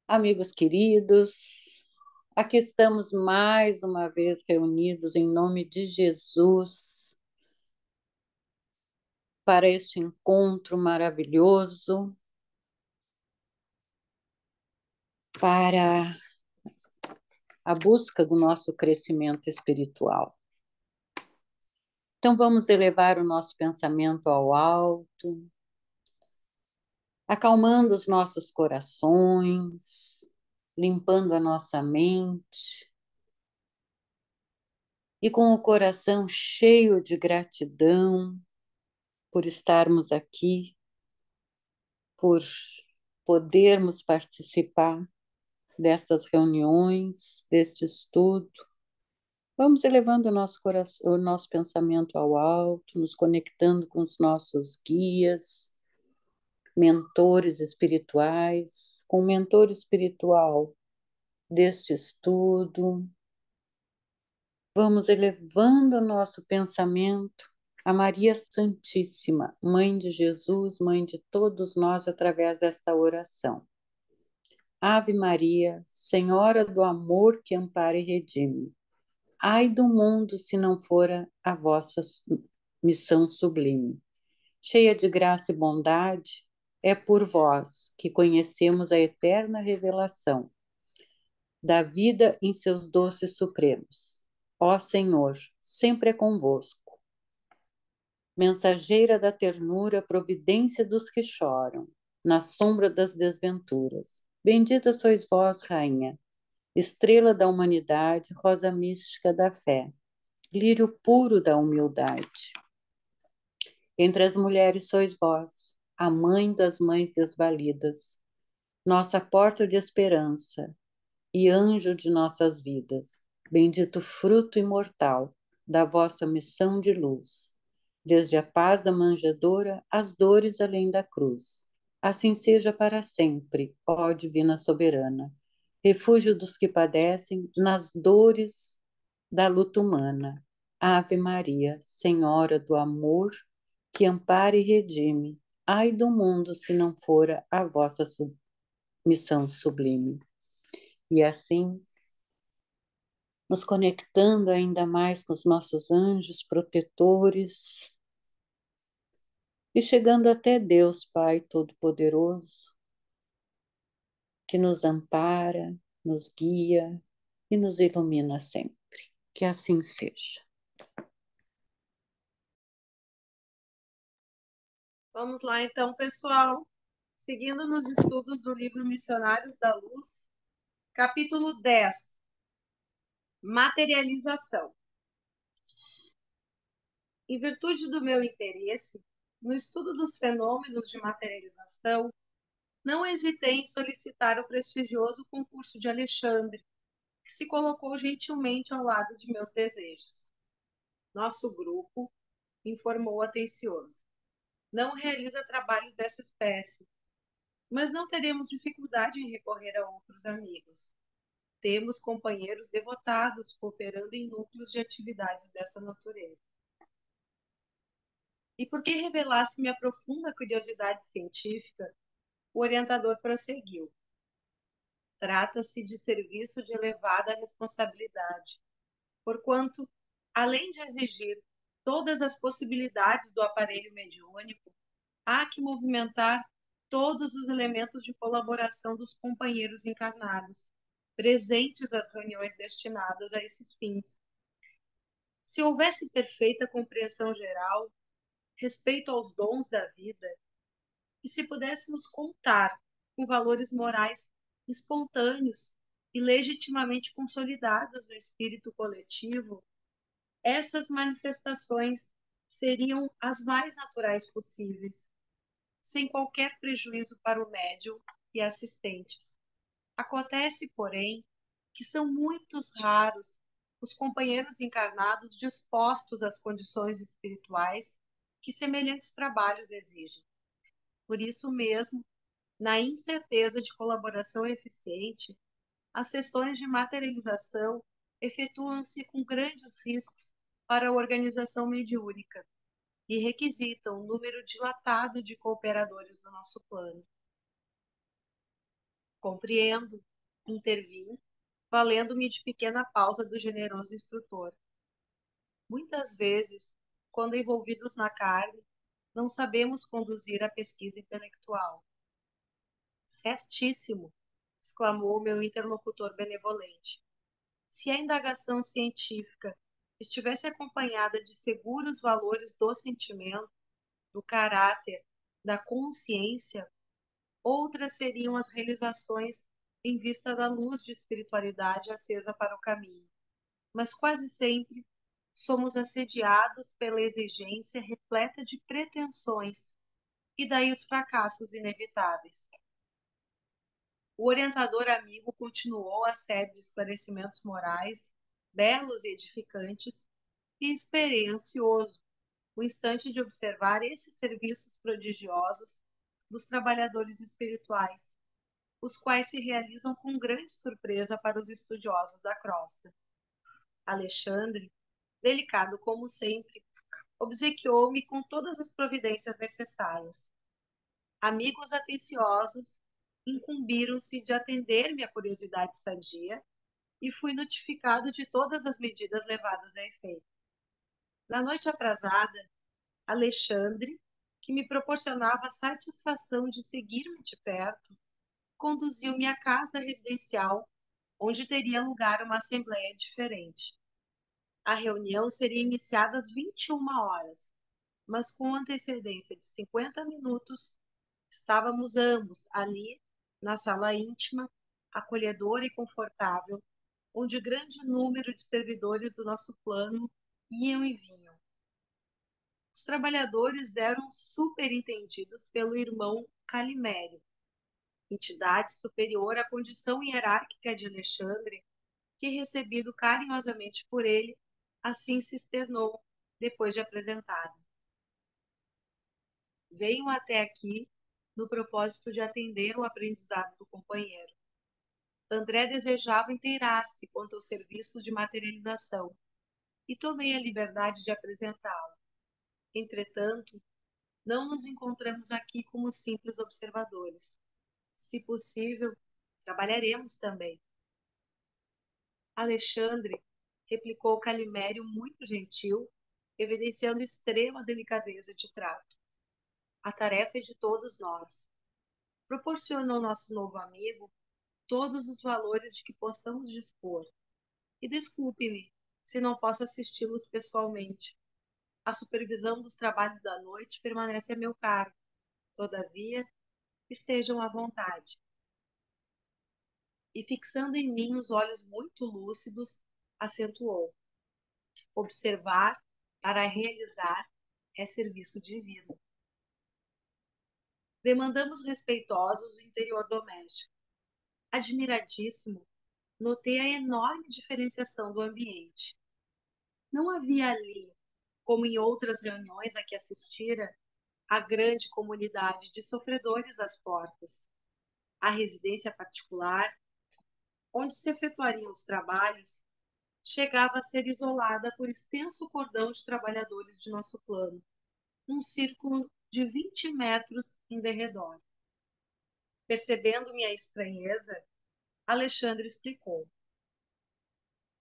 Amigos queridos, aqui estamos mais uma vez reunidos em nome de Jesus para este encontro maravilhoso, para a busca do nosso crescimento espiritual. Então, vamos elevar o nosso pensamento ao alto, acalmando os nossos corações, limpando a nossa mente e com o coração cheio de gratidão por estarmos aqui, por podermos participar destas reuniões, deste estudo. Vamos elevando o nosso coração, o nosso pensamento ao alto, nos conectando com os nossos guias, mentores espirituais, com o mentor espiritual deste estudo. Vamos elevando o nosso pensamento a Maria Santíssima, Mãe de Jesus, Mãe de todos nós, através desta oração. Ave Maria, Senhora do amor que ampara e redime. Ai do mundo se não fora a vossa missão sublime. Cheia de graça e bondade, é por vós que conhecemos a eterna revelação da vida em seus doces supremos. Ó Senhor, sempre é convosco. Mensageira da ternura, providência dos que choram, na sombra das desventuras. Bendita sois vós, Rainha, estrela da humanidade, rosa mística da fé, lírio puro da humildade. Entre as mulheres sois vós, a mãe das mães desvalidas, nossa porta de esperança e anjo de nossas vidas. Bendito fruto imortal da vossa missão de luz, desde a paz da manjedoura às dores além da cruz. Assim seja para sempre, ó Divina Soberana, refúgio dos que padecem nas dores da luta humana. Ave Maria, Senhora do amor, que ampara e redime. Ai do mundo se não fora a vossa missão sublime. E assim, nos conectando ainda mais com os nossos anjos protetores e chegando até Deus, Pai Todo-Poderoso, que nos ampara, nos guia e nos ilumina sempre. Que assim seja. Vamos lá então, pessoal. Seguindo nos estudos do livro Missionários da Luz, capítulo 10, Materialização. Em virtude do meu interesse no estudo dos fenômenos de materialização, não hesitei em solicitar o prestigioso concurso de Alexandre, que se colocou gentilmente ao lado de meus desejos. Nosso grupo, informou atencioso, não realiza trabalhos dessa espécie, mas não teremos dificuldade em recorrer a outros amigos. Temos companheiros devotados cooperando em núcleos de atividades dessa natureza. E porque revelasse minha profunda curiosidade científica, o orientador prosseguiu. Trata-se de serviço de elevada responsabilidade, porquanto, além de exigir todas as possibilidades do aparelho mediúnico, há que movimentar todos os elementos de colaboração dos companheiros encarnados, presentes às reuniões destinadas a esses fins. Se houvesse perfeita compreensão geral, respeito aos dons da vida, e se pudéssemos contar com valores morais espontâneos e legitimamente consolidados no espírito coletivo, essas manifestações seriam as mais naturais possíveis, sem qualquer prejuízo para o médium e assistentes. Acontece, porém, que são muitos raros os companheiros encarnados dispostos às condições espirituais que semelhantes trabalhos exigem. Por isso mesmo, na incerteza de colaboração eficiente, as sessões de materialização efetuam-se com grandes riscos para a organização mediúnica e requisitam um número dilatado de cooperadores do nosso plano. Compreendo, intervim, valendo-me de pequena pausa do generoso instrutor. Muitas vezes, quando envolvidos na carne, não sabemos conduzir a pesquisa intelectual. Certíssimo, exclamou meu interlocutor benevolente. Se a indagação científica estivesse acompanhada de seguros valores do sentimento, do caráter, da consciência, outras seriam as realizações em vista da luz de espiritualidade acesa para o caminho. Mas quase sempre somos assediados pela exigência repleta de pretensões, e daí os fracassos inevitáveis. O orientador amigo continuou a série de esclarecimentos morais, belos e edificantes, e esperei ansioso o instante de observar esses serviços prodigiosos dos trabalhadores espirituais, os quais se realizam com grande surpresa para os estudiosos da crosta. Alexandre, delicado como sempre, obsequiou-me com todas as providências necessárias. Amigos atenciosos incumbiram-se de atender minha curiosidade sadia e fui notificado de todas as medidas levadas a efeito. Na noite aprazada, Alexandre, que me proporcionava a satisfação de seguir-me de perto, conduziu-me à casa residencial, onde teria lugar uma assembleia diferente. A reunião seria iniciada às 21 horas, mas com antecedência de 50 minutos, estávamos ambos ali, na sala íntima, acolhedora e confortável, onde grande número de servidores do nosso plano iam e vinham. Os trabalhadores eram superintendidos pelo irmão Calimério, entidade superior à condição hierárquica de Alexandre, que, recebido carinhosamente por ele, assim se externou, depois de apresentado. Venho até aqui no propósito de atender o aprendizado do companheiro. André desejava inteirar-se quanto aos serviços de materialização e tomei a liberdade de apresentá-lo. Entretanto, não nos encontramos aqui como simples observadores. Se possível, trabalharemos também. Alexandre, replicou Calimério muito gentil, evidenciando extrema delicadeza de trato. A tarefa é de todos nós. Proporciona ao nosso novo amigo todos os valores de que possamos dispor. E desculpe-me se não posso assisti-los pessoalmente. A supervisão dos trabalhos da noite permanece a meu cargo. Todavia, estejam à vontade. E fixando em mim os olhos muito lúcidos, acentuou: observar para realizar é serviço divino. Demandamos respeitosos o interior doméstico. Admiradíssimo, notei a enorme diferenciação do ambiente. Não havia ali, como em outras reuniões a que assistira, a grande comunidade de sofredores às portas. A residência particular, onde se efetuariam os trabalhos, chegava a ser isolada por extenso cordão de trabalhadores de nosso plano, num círculo de 20 metros em derredor. Percebendo minha estranheza, Alexandre explicou: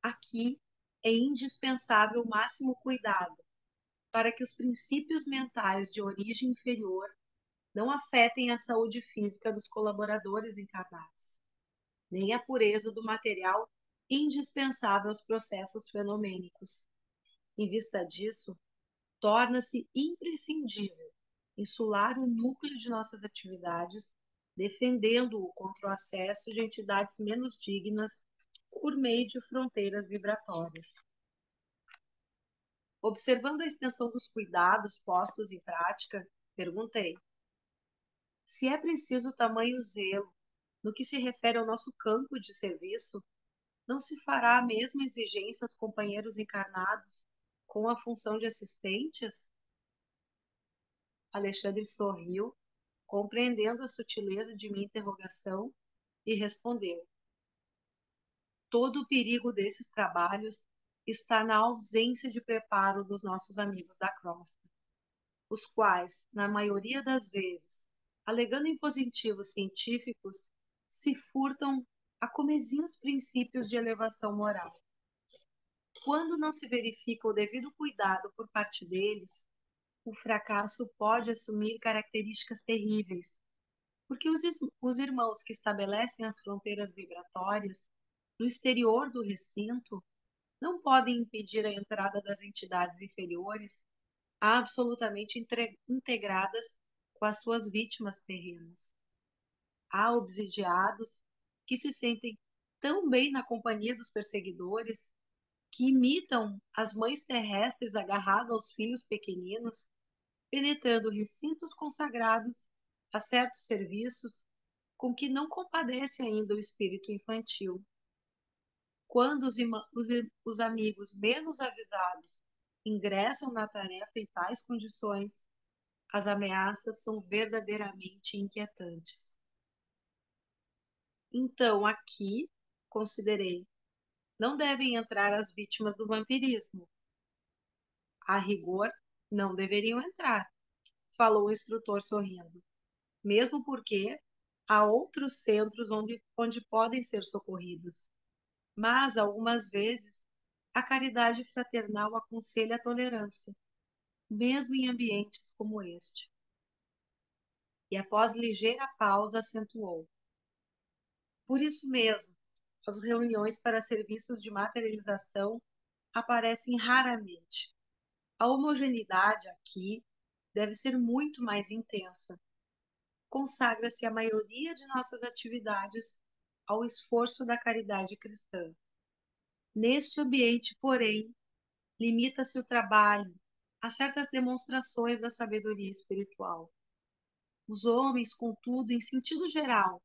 aqui é indispensável o máximo cuidado para que os princípios mentais de origem inferior não afetem a saúde física dos colaboradores encarnados, nem a pureza do material indispensável aos processos fenomênicos. Em vista disso, torna-se imprescindível insular o núcleo de nossas atividades, defendendo-o contra o acesso de entidades menos dignas por meio de fronteiras vibratórias. Observando a extensão dos cuidados postos em prática, perguntei: se é preciso tamanho zelo no que se refere ao nosso campo de serviço, não se fará a mesma exigência aos companheiros encarnados com a função de assistentes? Alexandre sorriu, compreendendo a sutileza de minha interrogação, e respondeu: todo o perigo desses trabalhos está na ausência de preparo dos nossos amigos da crosta, os quais, na maioria das vezes, alegando impositivos científicos, se furtam a comezinhos princípios de elevação moral. Quando não se verifica o devido cuidado por parte deles, o fracasso pode assumir características terríveis, porque os irmãos que estabelecem as fronteiras vibratórias no exterior do recinto não podem impedir a entrada das entidades inferiores absolutamente integradas com as suas vítimas terrenas. Há obsidiados que se sentem tão bem na companhia dos perseguidores que imitam as mães terrestres agarradas aos filhos pequeninos, penetrando recintos consagrados a certos serviços com que não compadece ainda o espírito infantil. Quando os amigos menos avisados ingressam na tarefa em tais condições, as ameaças são verdadeiramente inquietantes. Então, aqui, considerei, não devem entrar as vítimas do vampirismo. A rigor, não deveriam entrar, falou o instrutor sorrindo, mesmo porque há outros centros onde podem ser socorridas. Mas, algumas vezes, a caridade fraternal aconselha a tolerância, mesmo em ambientes como este. E após ligeira pausa, acentuou: por isso mesmo, as reuniões para serviços de materialização aparecem raramente. A homogeneidade aqui deve ser muito mais intensa. Consagra-se a maioria de nossas atividades ao esforço da caridade cristã. Neste ambiente, porém, limita-se o trabalho a certas demonstrações da sabedoria espiritual. Os homens, contudo, em sentido geral,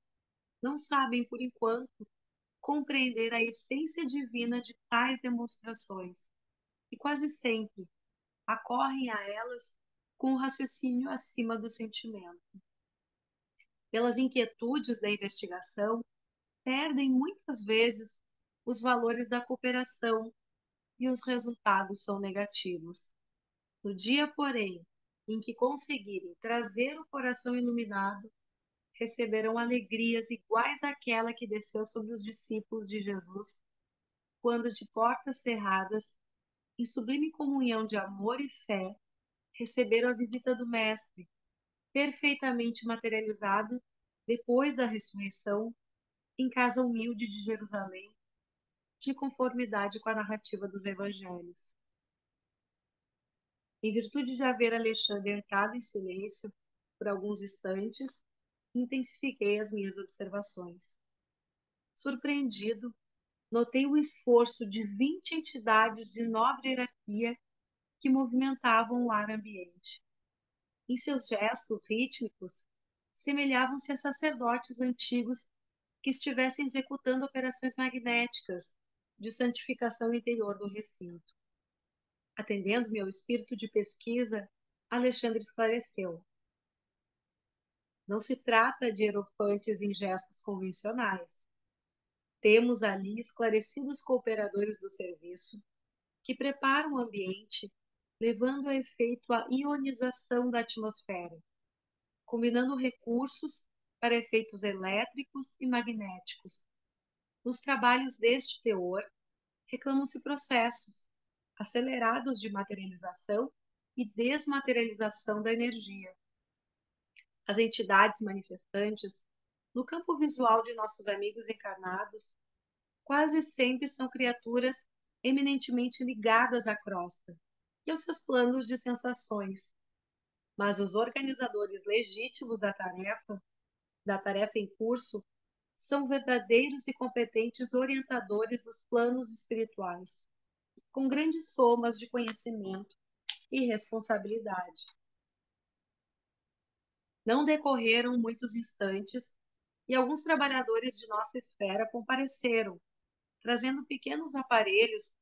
não sabem, por enquanto, compreender a essência divina de tais demonstrações e quase sempre acorrem a elas com o raciocínio acima do sentimento. Pelas inquietudes da investigação, perdem muitas vezes os valores da cooperação e os resultados são negativos. No dia, porém, em que conseguirem trazer o coração iluminado, receberão alegrias iguais àquela que desceu sobre os discípulos de Jesus, quando de portas cerradas, em sublime comunhão de amor e fé, receberam a visita do Mestre, perfeitamente materializado depois da ressurreição, em casa humilde de Jerusalém, de conformidade com a narrativa dos evangelhos. Em virtude de haver Alexandre entrado em silêncio por alguns instantes, intensifiquei as minhas observações. Surpreendido, notei o esforço de 20 entidades de nobre hierarquia que movimentavam o ar ambiente. Em seus gestos rítmicos, semelhavam-se a sacerdotes antigos que estivessem executando operações magnéticas de santificação interior do recinto. Atendendo-me ao espírito de pesquisa, Alexandre esclareceu: não se trata de hierofantes em gestos convencionais. Temos ali esclarecidos cooperadores do serviço que preparam o ambiente, levando a efeito a ionização da atmosfera, combinando recursos para efeitos elétricos e magnéticos. Nos trabalhos deste teor, reclamam-se processos acelerados de materialização e desmaterialização da energia. As entidades manifestantes, no campo visual de nossos amigos encarnados, quase sempre são criaturas eminentemente ligadas à crosta e aos seus planos de sensações. Mas os organizadores legítimos da tarefa em curso, são verdadeiros e competentes orientadores dos planos espirituais, com grandes somas de conhecimento e responsabilidade. Não decorreram muitos instantes e alguns trabalhadores de nossa esfera compareceram, trazendo pequenos aparelhos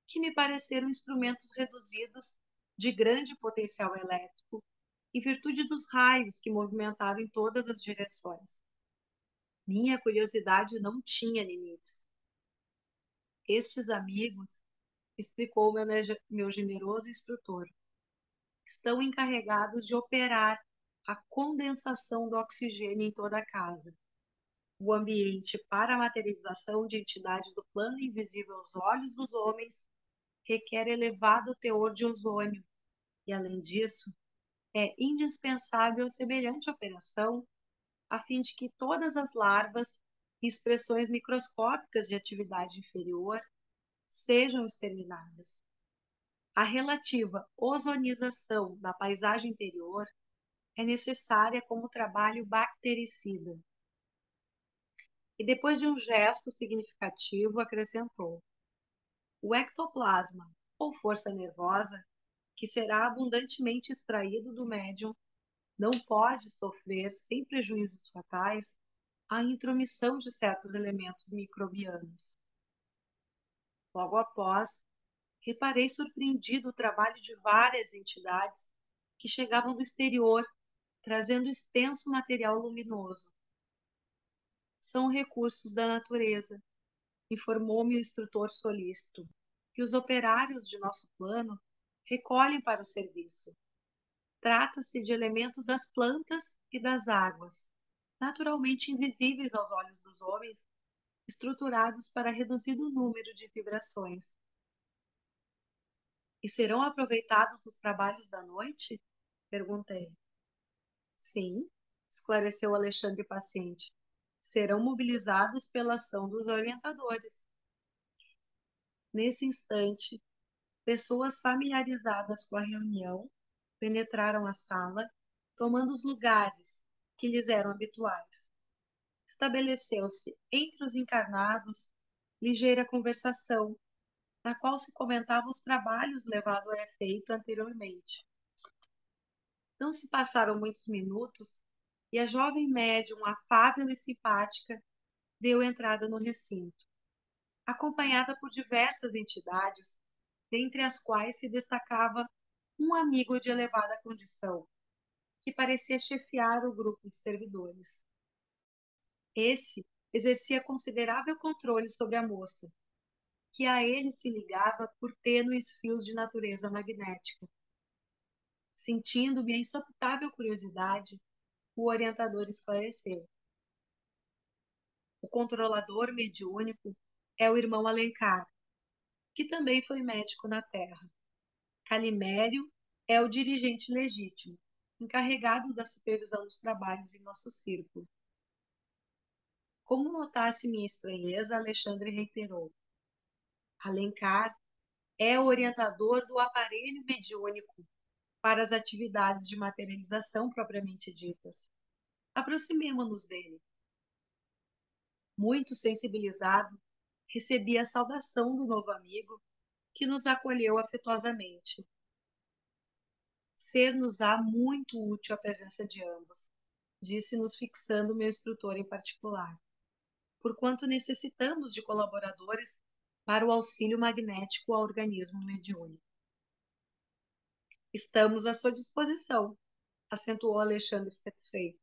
que me pareceram instrumentos reduzidos de grande potencial elétrico, em virtude dos raios que movimentavam em todas as direções. Minha curiosidade não tinha limites. Estes amigos, explicou meu generoso instrutor, estão encarregados de operar a condensação do oxigênio em toda a casa. O ambiente para a materialização de entidade do plano invisível aos olhos dos homens requer elevado teor de ozônio e, além disso, é indispensável semelhante operação a fim de que todas as larvas e expressões microscópicas de atividade inferior sejam exterminadas. A relativa ozonização da paisagem interior é necessária como trabalho bactericida. E depois de um gesto significativo, acrescentou: o ectoplasma, ou força nervosa, que será abundantemente extraído do médium, não pode sofrer, sem prejuízos fatais, a intromissão de certos elementos microbianos. Logo após, reparei surpreendido o trabalho de várias entidades que chegavam do exterior, trazendo extenso material luminoso. São recursos da natureza, informou-me o instrutor solícito, que os operários de nosso plano recolhem para o serviço. Trata-se de elementos das plantas e das águas, naturalmente invisíveis aos olhos dos homens, estruturados para reduzido número de vibrações. E serão aproveitados nos trabalhos da noite? Perguntei. Sim, esclareceu Alexandre paciente. Serão mobilizados pela ação dos orientadores. Nesse instante, pessoas familiarizadas com a reunião penetraram a sala, tomando os lugares que lhes eram habituais. Estabeleceu-se entre os encarnados ligeira conversação, na qual se comentavam os trabalhos levados a efeito anteriormente. Não se passaram muitos minutos e a jovem médium, afável e simpática, deu entrada no recinto, acompanhada por diversas entidades, dentre as quais se destacava um amigo de elevada condição, que parecia chefiar o grupo de servidores. Esse exercia considerável controle sobre a moça, que a ele se ligava por tênues fios de natureza magnética. Sentindo minha insopitável curiosidade, o orientador esclareceu. O controlador mediúnico é o irmão Alencar, que também foi médico na Terra. Calimério é o dirigente legítimo, encarregado da supervisão dos trabalhos em nosso círculo. Como notasse minha estranheza, Alexandre reiterou. Alencar é o orientador do aparelho mediúnico para as atividades de materialização propriamente ditas. Aproximemo-nos dele. Muito sensibilizado, recebi a saudação do novo amigo, que nos acolheu afetuosamente. Ser-nos-á muito útil a presença de ambos, disse-nos fixando meu instrutor em particular, porquanto necessitamos de colaboradores para o auxílio magnético ao organismo mediúnico. Estamos à sua disposição, acentuou Alexandre satisfeito.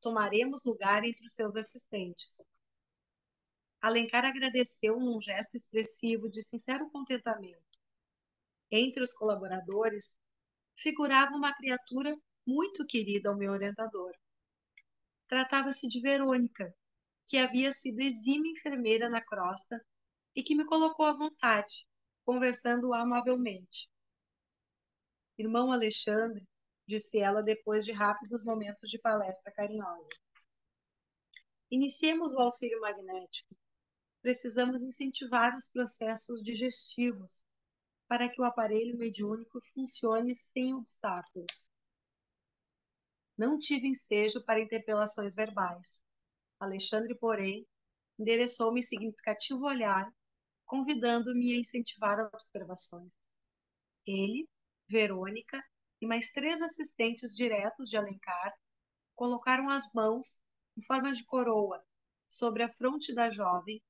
Tomaremos lugar entre os seus assistentes. Alencar agradeceu num gesto expressivo de sincero contentamento. Entre os colaboradores, figurava uma criatura muito querida ao meu orientador. Tratava-se de Verônica, que havia sido exímia enfermeira na crosta e que me colocou à vontade, conversando amavelmente. Irmão Alexandre, disse ela depois de rápidos momentos de palestra carinhosa. Iniciemos o auxílio magnético. Precisamos incentivar os processos digestivos para que o aparelho mediúnico funcione sem obstáculos. Não tive ensejo para interpelações verbais. Alexandre, porém, endereçou-me significativo olhar, convidando-me a incentivar observações. Ele, Verônica e mais 3 assistentes diretos de Alencar colocaram as mãos, em forma de coroa, sobre a fronte da jovem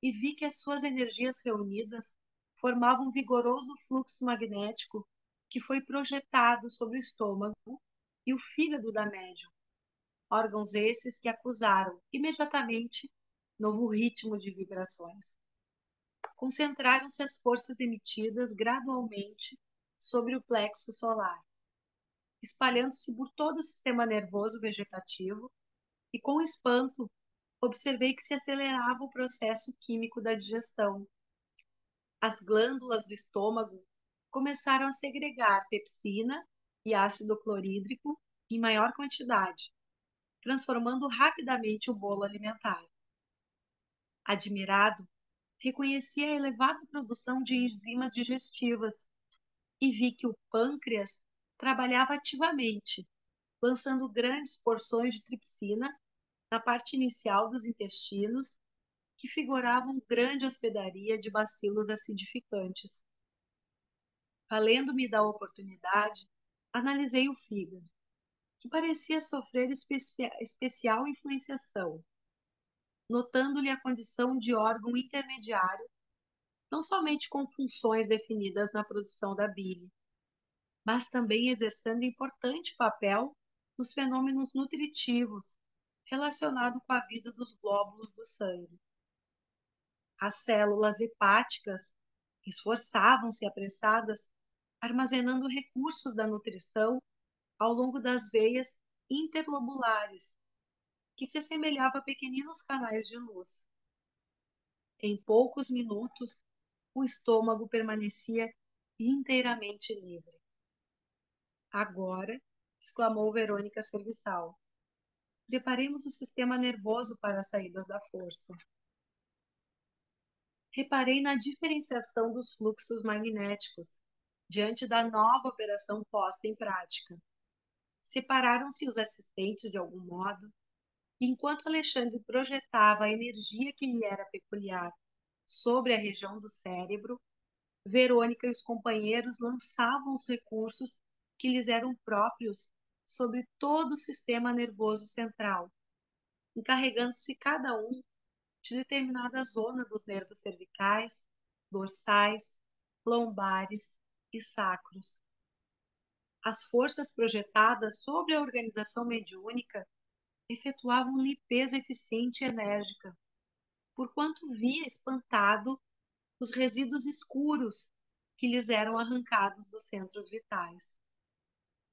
e vi que as suas energias reunidas formavam um vigoroso fluxo magnético que foi projetado sobre o estômago e o fígado da médium, órgãos esses que acusaram imediatamente novo ritmo de vibrações. Concentraram-se as forças emitidas gradualmente sobre o plexo solar, espalhando-se por todo o sistema nervoso vegetativo e com espanto observei que se acelerava o processo químico da digestão. As glândulas do estômago começaram a segregar pepsina e ácido clorídrico em maior quantidade, transformando rapidamente o bolo alimentar. Admirado, reconheci a elevada produção de enzimas digestivas e vi que o pâncreas trabalhava ativamente, lançando grandes porções de tripsina na parte inicial dos intestinos, que figuravam grande hospedaria de bacilos acidificantes. Valendo-me da oportunidade, analisei o fígado, que parecia sofrer especial influenciação, notando-lhe a condição de órgão intermediário, não somente com funções definidas na produção da bile, mas também exercendo importante papel nos fenômenos nutritivos relacionados com a vida dos glóbulos do sangue. As células hepáticas esforçavam-se apressadas, armazenando recursos da nutrição ao longo das veias interlobulares, que se assemelhavam a pequeninos canais de luz. Em poucos minutos, o estômago permanecia inteiramente livre. Agora, exclamou Verônica Serviçal, preparemos o sistema nervoso para as saídas da força. Reparei na diferenciação dos fluxos magnéticos diante da nova operação posta em prática. Separaram-se os assistentes de algum modo, e enquanto Alexandre projetava a energia que lhe era peculiar sobre a região do cérebro, Verônica e os companheiros lançavam os recursos que lhes eram próprios sobre todo o sistema nervoso central, encarregando-se cada um de determinada zona dos nervos cervicais, dorsais, lombares e sacros. As forças projetadas sobre a organização mediúnica efetuavam limpeza eficiente e enérgica, porquanto via espantado os resíduos escuros que lhes eram arrancados dos centros vitais.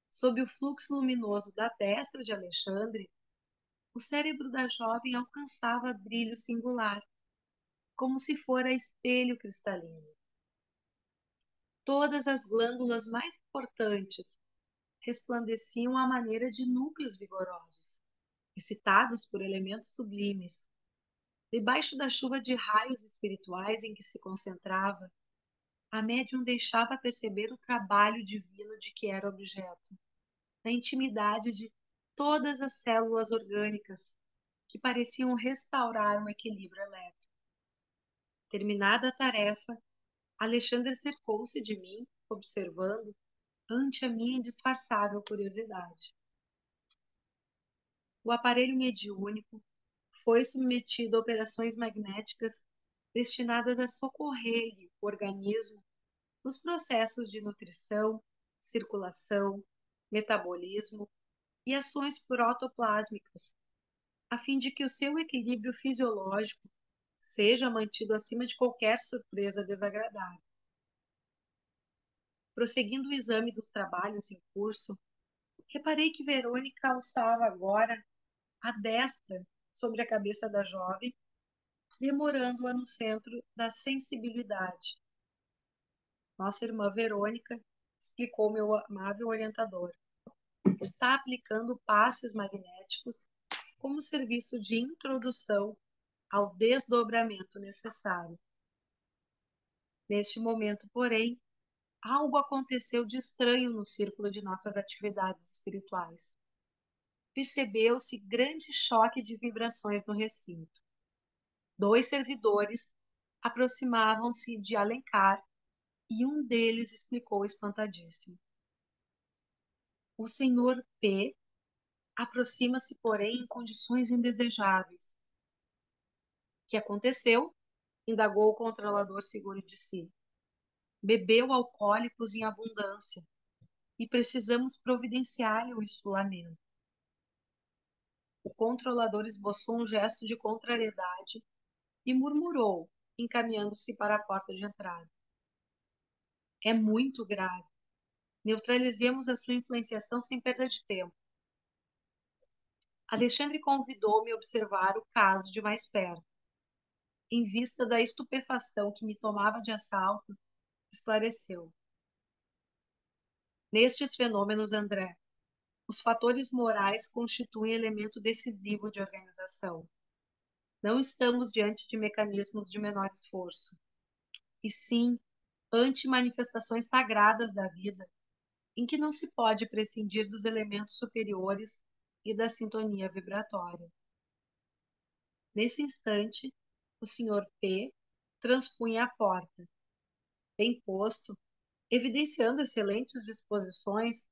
Sob o fluxo luminoso da destra de Alexandre, o cérebro da jovem alcançava brilho singular, como se fora espelho cristalino. Todas as glândulas mais importantes resplandeciam à maneira de núcleos vigorosos, excitados por elementos sublimes. Debaixo da chuva de raios espirituais em que se concentrava, a médium deixava perceber o trabalho divino de que era objeto, na intimidade de todas as células orgânicas que pareciam restaurar o equilíbrio elétrico. Terminada a tarefa, Alexandre cercou-se de mim, observando, ante a minha indisfarçável curiosidade. O aparelho mediúnico foi submetido a operações magnéticas destinadas a socorrer-lhe o organismo nos processos de nutrição, circulação, metabolismo e ações protoplásmicas, a fim de que o seu equilíbrio fisiológico seja mantido acima de qualquer surpresa desagradável. Prosseguindo o exame dos trabalhos em curso, reparei que Verônica alçava agora a destra sobre a cabeça da jovem, demorando-a no centro da sensibilidade. Nossa irmã Verônica, explicou meu amável orientador, está aplicando passes magnéticos como serviço de introdução ao desdobramento necessário. Neste momento, porém, algo aconteceu de estranho no círculo de nossas atividades espirituais. Percebeu-se grande choque de vibrações no recinto. 2 servidores aproximavam-se de Alencar e um deles explicou espantadíssimo. O senhor P aproxima-se, porém, em condições indesejáveis. Que aconteceu? Indagou o controlador seguro de si. Bebeu alcoólicos em abundância e precisamos providenciar-lhe o isolamento. O controlador esboçou um gesto de contrariedade e murmurou, encaminhando-se para a porta de entrada. É muito grave. Neutralizemos a sua influenciação sem perda de tempo. Alexandre convidou-me a observar o caso de mais perto. Em vista da estupefação que me tomava de assalto, esclareceu. Nestes fenômenos, André, os fatores morais constituem elemento decisivo de organização. Não estamos diante de mecanismos de menor esforço, e sim ante manifestações sagradas da vida, em que não se pode prescindir dos elementos superiores e da sintonia vibratória. Nesse instante, o Sr. P. transpunha a porta, bem posto, evidenciando excelentes disposições,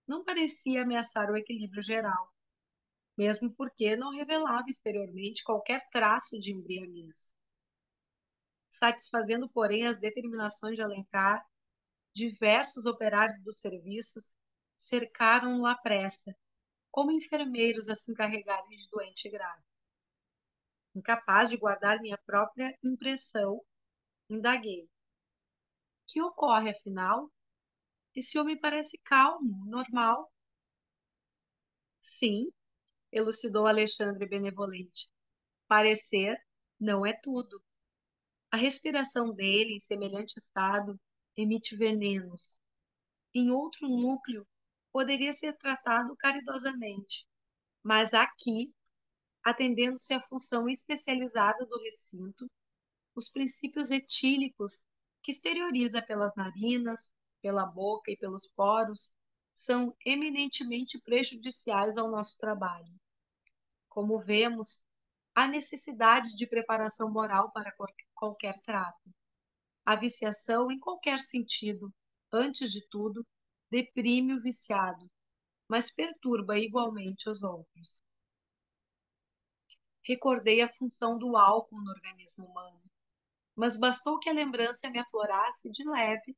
não parecia ameaçar o equilíbrio geral, mesmo porque não revelava exteriormente qualquer traço de embriaguez. Satisfazendo, porém, as determinações de Alencar, diversos operários dos serviços cercaram-no à pressa, como enfermeiros a se encarregarem de doente grave. Incapaz de guardar minha própria impressão, indaguei. Que ocorre, afinal? Esse homem parece calmo, normal. Sim, elucidou Alexandre benevolente. Parecer não é tudo. A respiração dele, em semelhante estado, emite venenos. Em outro núcleo, poderia ser tratado caridosamente, mas aqui, atendendo-se à função especializada do recinto, os princípios etílicos que exterioriza pelas narinas, pela boca e pelos poros, são eminentemente prejudiciais ao nosso trabalho. Como vemos, há necessidade de preparação moral para qualquer trato. A viciação, em qualquer sentido, antes de tudo, deprime o viciado, mas perturba igualmente os outros. Recordei a função do álcool no organismo humano, mas bastou que a lembrança me aflorasse de leve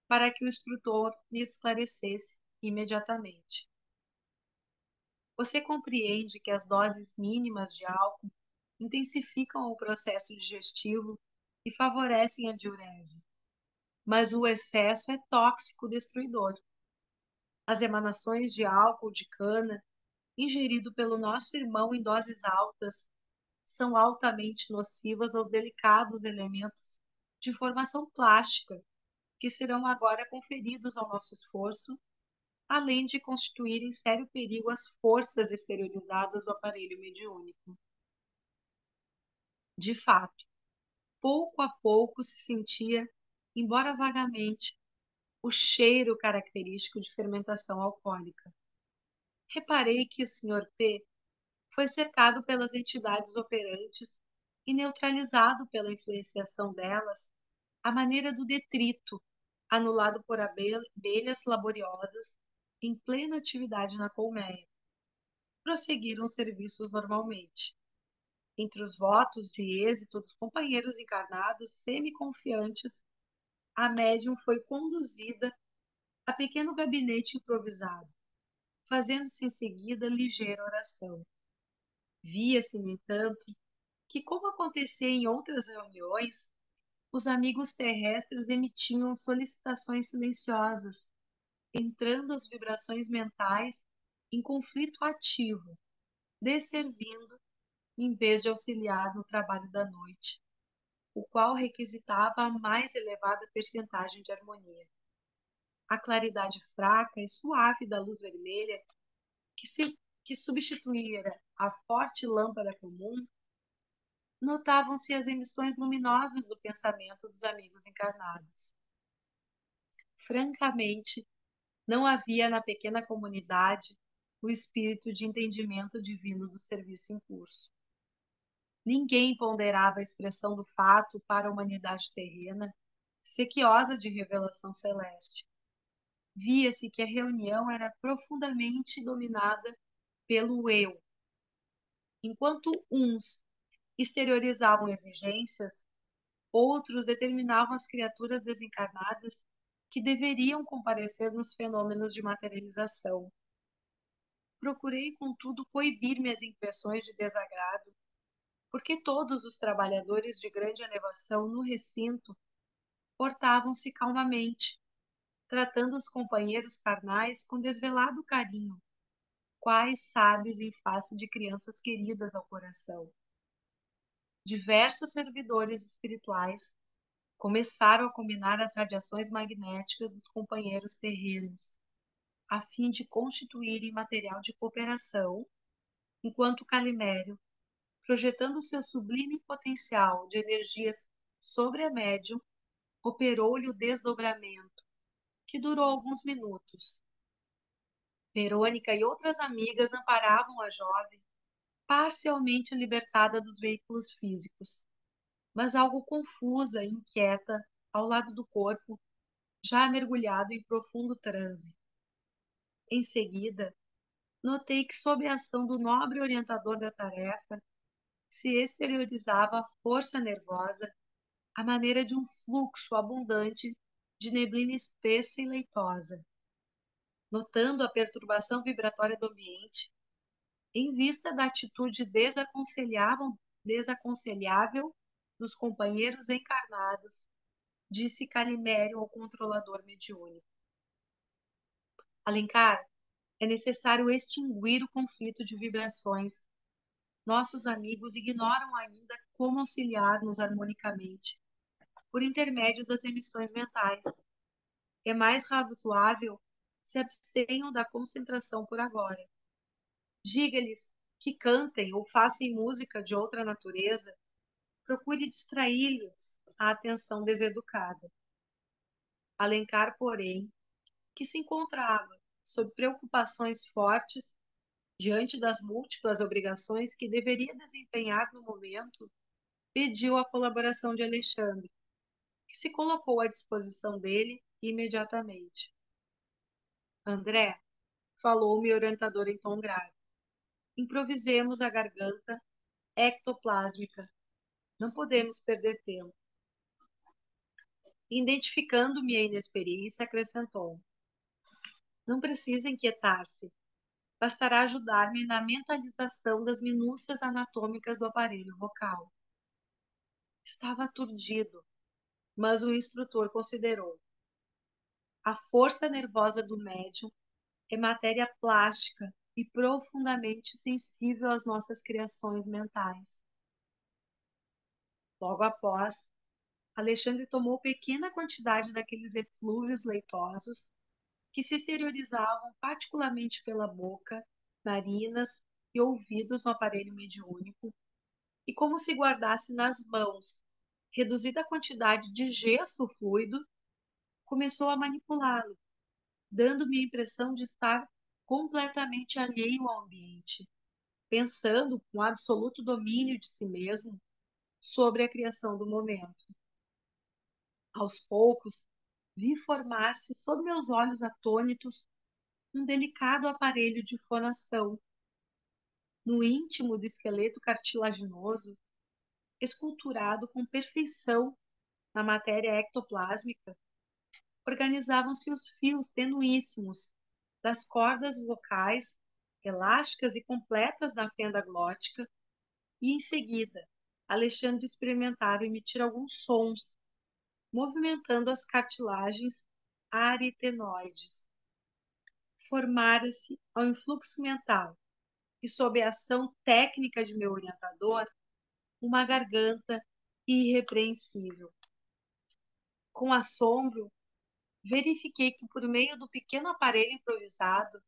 para que o instrutor me esclarecesse imediatamente. Você compreende que as doses mínimas de álcool intensificam o processo digestivo e favorecem a diurese, mas o excesso é tóxico destruidor. As emanações de álcool de cana, ingerido pelo nosso irmão em doses altas, são altamente nocivas aos delicados elementos de formação plástica que serão agora conferidos ao nosso esforço, além de constituírem sério perigo às forças exteriorizadas do aparelho mediúnico. De fato, pouco a pouco se sentia, embora vagamente, o cheiro característico de fermentação alcoólica. Reparei que o Sr. P. foi cercado pelas entidades operantes e neutralizado pela influenciação delas, à maneira do detrito, anulado por abelhas laboriosas em plena atividade na colmeia. Prosseguiram os serviços normalmente. Entre os votos de êxito dos companheiros encarnados semi-confiantes, a médium foi conduzida a pequeno gabinete improvisado, fazendo-se em seguida ligeira oração. Via-se, no entanto, que, como acontecia em outras reuniões, os amigos terrestres emitiam solicitações silenciosas, entrando as vibrações mentais em conflito ativo, desservindo em vez de auxiliar no trabalho da noite, o qual requisitava a mais elevada percentagem de harmonia. A claridade fraca e suave da luz vermelha, que substituíra a forte lâmpada comum, notavam-se as emissões luminosas do pensamento dos amigos encarnados. Francamente, não havia na pequena comunidade o espírito de entendimento divino do serviço em curso. Ninguém ponderava a expressão do fato para a humanidade terrena, sequiosa de revelação celeste. Via-se que a reunião era profundamente dominada pelo eu. Enquanto uns exteriorizavam exigências, outros determinavam as criaturas desencarnadas que deveriam comparecer nos fenômenos de materialização. Procurei, contudo, coibir minhas impressões de desagrado, porque todos os trabalhadores de grande elevação no recinto portavam-se calmamente, tratando os companheiros carnais com desvelado carinho, quais sábios em face de crianças queridas ao coração. Diversos servidores espirituais começaram a combinar as radiações magnéticas dos companheiros terrenos, a fim de constituírem material de cooperação, enquanto Calimério, projetando seu sublime potencial de energias sobre a médium, operou-lhe o desdobramento, que durou alguns minutos. Verônica e outras amigas amparavam a jovem, parcialmente libertada dos veículos físicos, mas algo confusa e inquieta ao lado do corpo, já mergulhado em profundo transe. Em seguida, notei que, sob a ação do nobre orientador da tarefa, se exteriorizava a força nervosa à maneira de um fluxo abundante de neblina espessa e leitosa. Notando a perturbação vibratória do ambiente, em vista da atitude desaconselhável dos companheiros encarnados, disse Calimério ao controlador mediúnico: Alencar, é necessário extinguir o conflito de vibrações. Nossos amigos ignoram ainda como auxiliar-nos harmonicamente, por intermédio das emissões mentais. É mais razoável se abstenham da concentração por agora. Diga-lhes que cantem ou façam música de outra natureza, procure distrair-lhes a atenção deseducada. Alencar, porém, que se encontrava sob preocupações fortes diante das múltiplas obrigações que deveria desempenhar no momento, pediu a colaboração de Alexandre, que se colocou à disposição dele imediatamente. André, falou meu orientador em tom grave, improvisemos a garganta ectoplásmica. Não podemos perder tempo. Identificando minha inexperiência, acrescentou: não precisa inquietar-se. Bastará ajudar-me na mentalização das minúcias anatômicas do aparelho vocal. Estava aturdido, mas o instrutor considerou: a força nervosa do médium é matéria plástica e profundamente sensível às nossas criações mentais. Logo após, Alexandre tomou pequena quantidade daqueles eflúvios leitosos que se exteriorizavam particularmente pela boca, narinas e ouvidos no aparelho mediúnico, e como se guardasse nas mãos reduzida quantidade de gesso fluido, começou a manipulá-lo, dando-me a impressão de estar completamente alheio ao ambiente, pensando com absoluto domínio de si mesmo sobre a criação do momento. Aos poucos, vi formar-se sob meus olhos atônitos um delicado aparelho de fonação. No íntimo do esqueleto cartilaginoso, esculturado com perfeição na matéria ectoplásmica, organizavam-se os fios tenuíssimos das cordas vocais, elásticas e completas na fenda glótica, e em seguida, Alexandre experimentava emitir alguns sons, movimentando as cartilagens aritenoides. Formara-se ao influxo mental e, sob a ação técnica de meu orientador, uma garganta irrepreensível. Com assombro, verifiquei que, por meio do pequeno aparelho improvisado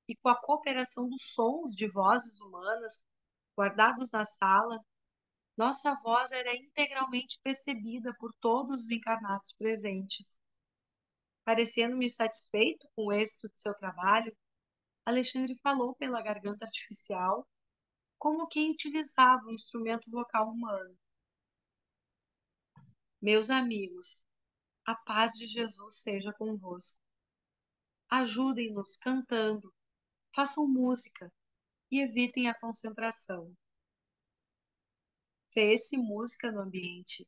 e com a cooperação dos sons de vozes humanas guardados na sala, nossa voz era integralmente percebida por todos os encarnados presentes. Parecendo-me satisfeito com o êxito de seu trabalho, Alexandre falou pela garganta artificial, como quem utilizava um instrumento vocal humano. Meus amigos, a paz de Jesus seja convosco. Ajudem-nos cantando, façam música e evitem a concentração. Fez-se música no ambiente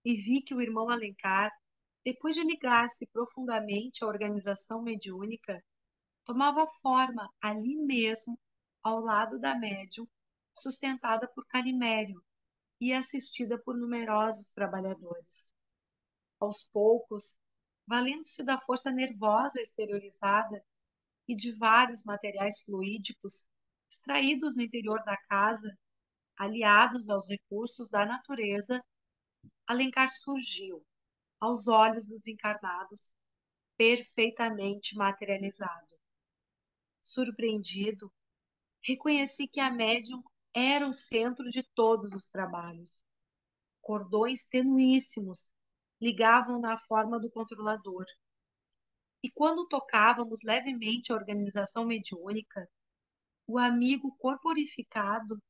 e vi que o irmão Alencar, depois de ligar-se profundamente à organização mediúnica, tomava forma ali mesmo, ao lado da médium, sustentada por Calimério e assistida por numerosos trabalhadores. Aos poucos, valendo-se da força nervosa exteriorizada, e de vários materiais fluídicos extraídos no interior da casa, aliados aos recursos da natureza, Alencar surgiu, aos olhos dos encarnados, perfeitamente materializado. Surpreendido, reconheci que a médium era o centro de todos os trabalhos. Cordões tenuíssimos ligavam na forma do controlador. E quando tocávamos levemente a organização mediúnica, o amigo corporificado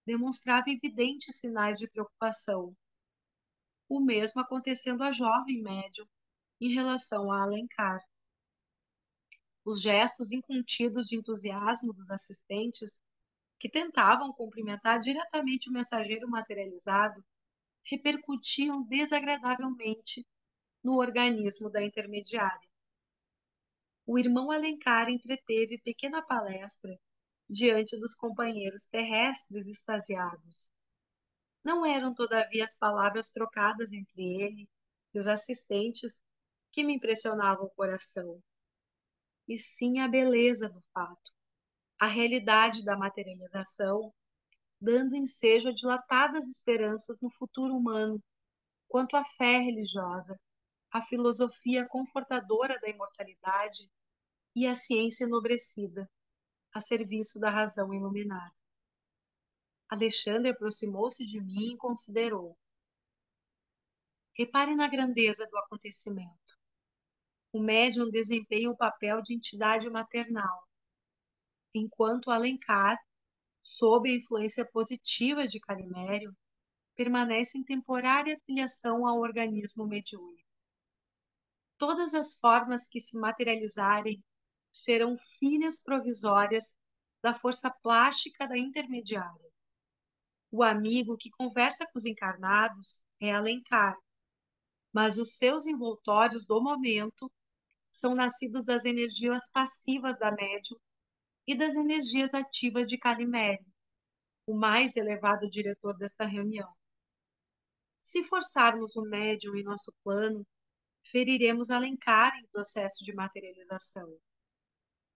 demonstrava evidentes sinais de preocupação. O mesmo acontecendo à jovem médium em relação a Alencar. Os gestos incontidos de entusiasmo dos assistentes, que tentavam cumprimentar diretamente o mensageiro materializado, repercutiam desagradavelmente no organismo da intermediária. O irmão Alencar entreteve pequena palestra diante dos companheiros terrestres extasiados. Não eram, todavia, as palavras trocadas entre ele e os assistentes que me impressionavam o coração, e sim a beleza do fato, a realidade da materialização, dando ensejo a dilatadas esperanças no futuro humano, quanto à fé religiosa, a filosofia confortadora da imortalidade e a ciência enobrecida, a serviço da razão iluminada. Alexandre aproximou-se de mim e considerou. Repare na grandeza do acontecimento. O médium desempenha o papel de entidade maternal, enquanto Alencar, sob a influência positiva de Calimério, permanece em temporária filiação ao organismo mediúnico. Todas as formas que se materializarem serão filhas provisórias da força plástica da intermediária. O amigo que conversa com os encarnados é Alencar, mas os seus envoltórios do momento são nascidos das energias passivas da médium e das energias ativas de Calimério, o mais elevado diretor desta reunião. Se forçarmos o médium em nosso plano, feriremos Alencar em processo de materialização.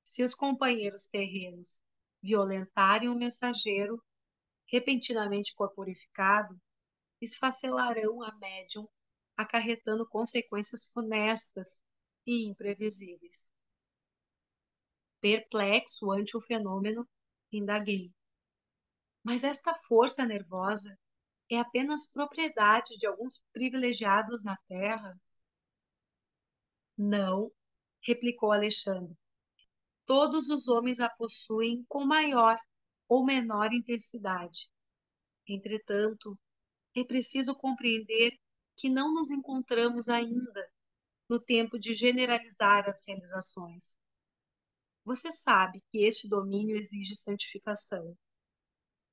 Se os companheiros terrenos violentarem o mensageiro, repentinamente corporificado, esfacelarão a médium, acarretando consequências funestas e imprevisíveis. Perplexo ante o fenômeno, indaguei. Mas esta força nervosa é apenas propriedade de alguns privilegiados na Terra? Não, replicou Alexandre. Todos os homens a possuem com maior ou menor intensidade. Entretanto, é preciso compreender que não nos encontramos ainda no tempo de generalizar as realizações. Você sabe que este domínio exige santificação.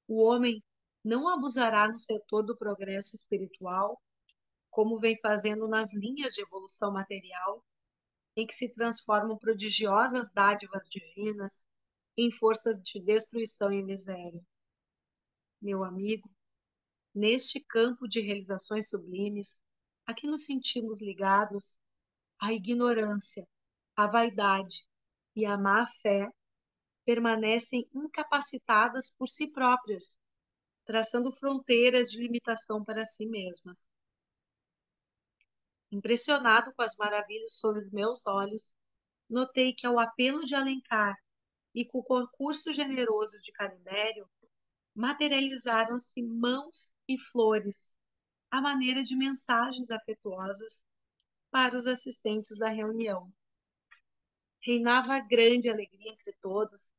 O homem não abusará no setor do progresso espiritual, como vem fazendo nas linhas de evolução material, em que se transformam prodigiosas dádivas divinas em forças de destruição e miséria. Meu amigo, neste campo de realizações sublimes, a que nos sentimos ligados, a ignorância, a vaidade e a má-fé permanecem incapacitadas por si próprias, traçando fronteiras de limitação para si mesmas. Impressionado com as maravilhas sob os meus olhos, notei que ao apelo de Alencar e com o concurso generoso de Calimério, materializaram-se mãos e flores, à maneira de mensagens afetuosas para os assistentes da reunião. Reinava grande alegria entre todos,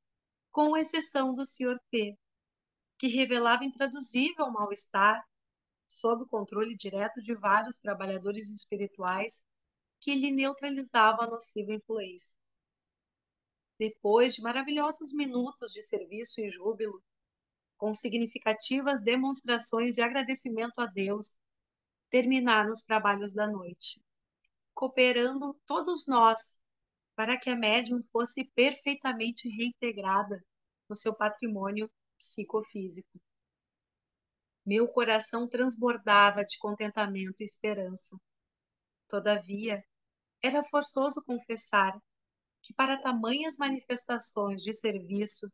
com exceção do Sr. P., que revelava intraduzível mal-estar, sob o controle direto de vários trabalhadores espirituais que lhe neutralizavam a nociva influência. Depois de maravilhosos minutos de serviço e júbilo, com significativas demonstrações de agradecimento a Deus, terminaram os trabalhos da noite, cooperando todos nós para que a médium fosse perfeitamente reintegrada no seu patrimônio psicofísico. Meu coração transbordava de contentamento e esperança. Todavia, era forçoso confessar que para tamanhas manifestações de serviço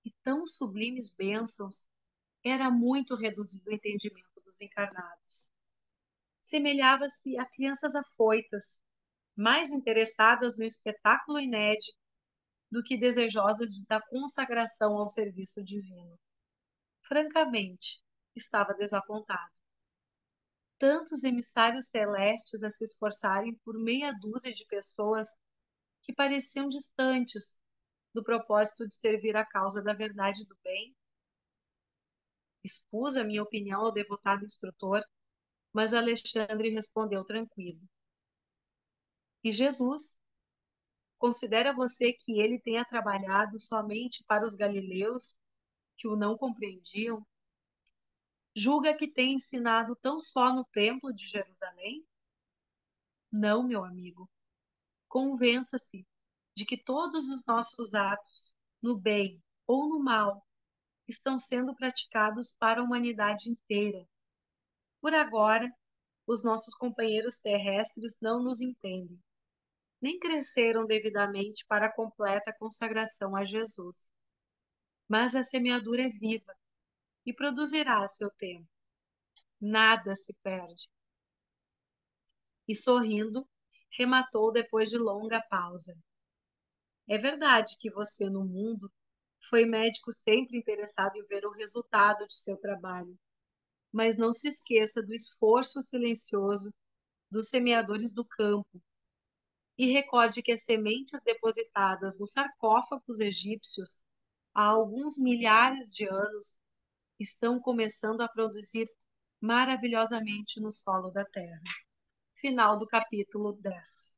e tão sublimes bênçãos era muito reduzido o entendimento dos encarnados. Semelhava-se a crianças afoitas, mais interessadas no espetáculo inédito do que desejosas da consagração ao serviço divino. Francamente, estava desapontado. Tantos emissários celestes a se esforçarem por meia dúzia de pessoas que pareciam distantes do propósito de servir a causa da verdade e do bem. Expus a minha opinião ao devotado instrutor, mas Alexandre respondeu tranquilo. E Jesus? Considera você que ele tenha trabalhado somente para os galileus que o não compreendiam? Julga que tem ensinado tão só no templo de Jerusalém? Não, meu amigo. Convença-se de que todos os nossos atos, no bem ou no mal, estão sendo praticados para a humanidade inteira. Por agora, os nossos companheiros terrestres não nos entendem, nem cresceram devidamente para a completa consagração a Jesus. Mas a semeadura é viva e produzirá a seu tempo. Nada se perde. E sorrindo, rematou depois de longa pausa. É verdade que você, no mundo, foi médico sempre interessado em ver o resultado de seu trabalho, mas não se esqueça do esforço silencioso dos semeadores do campo e recorde que as sementes depositadas nos sarcófagos egípcios há alguns milhares de anos estão começando a produzir maravilhosamente no solo da terra. Final do capítulo 10.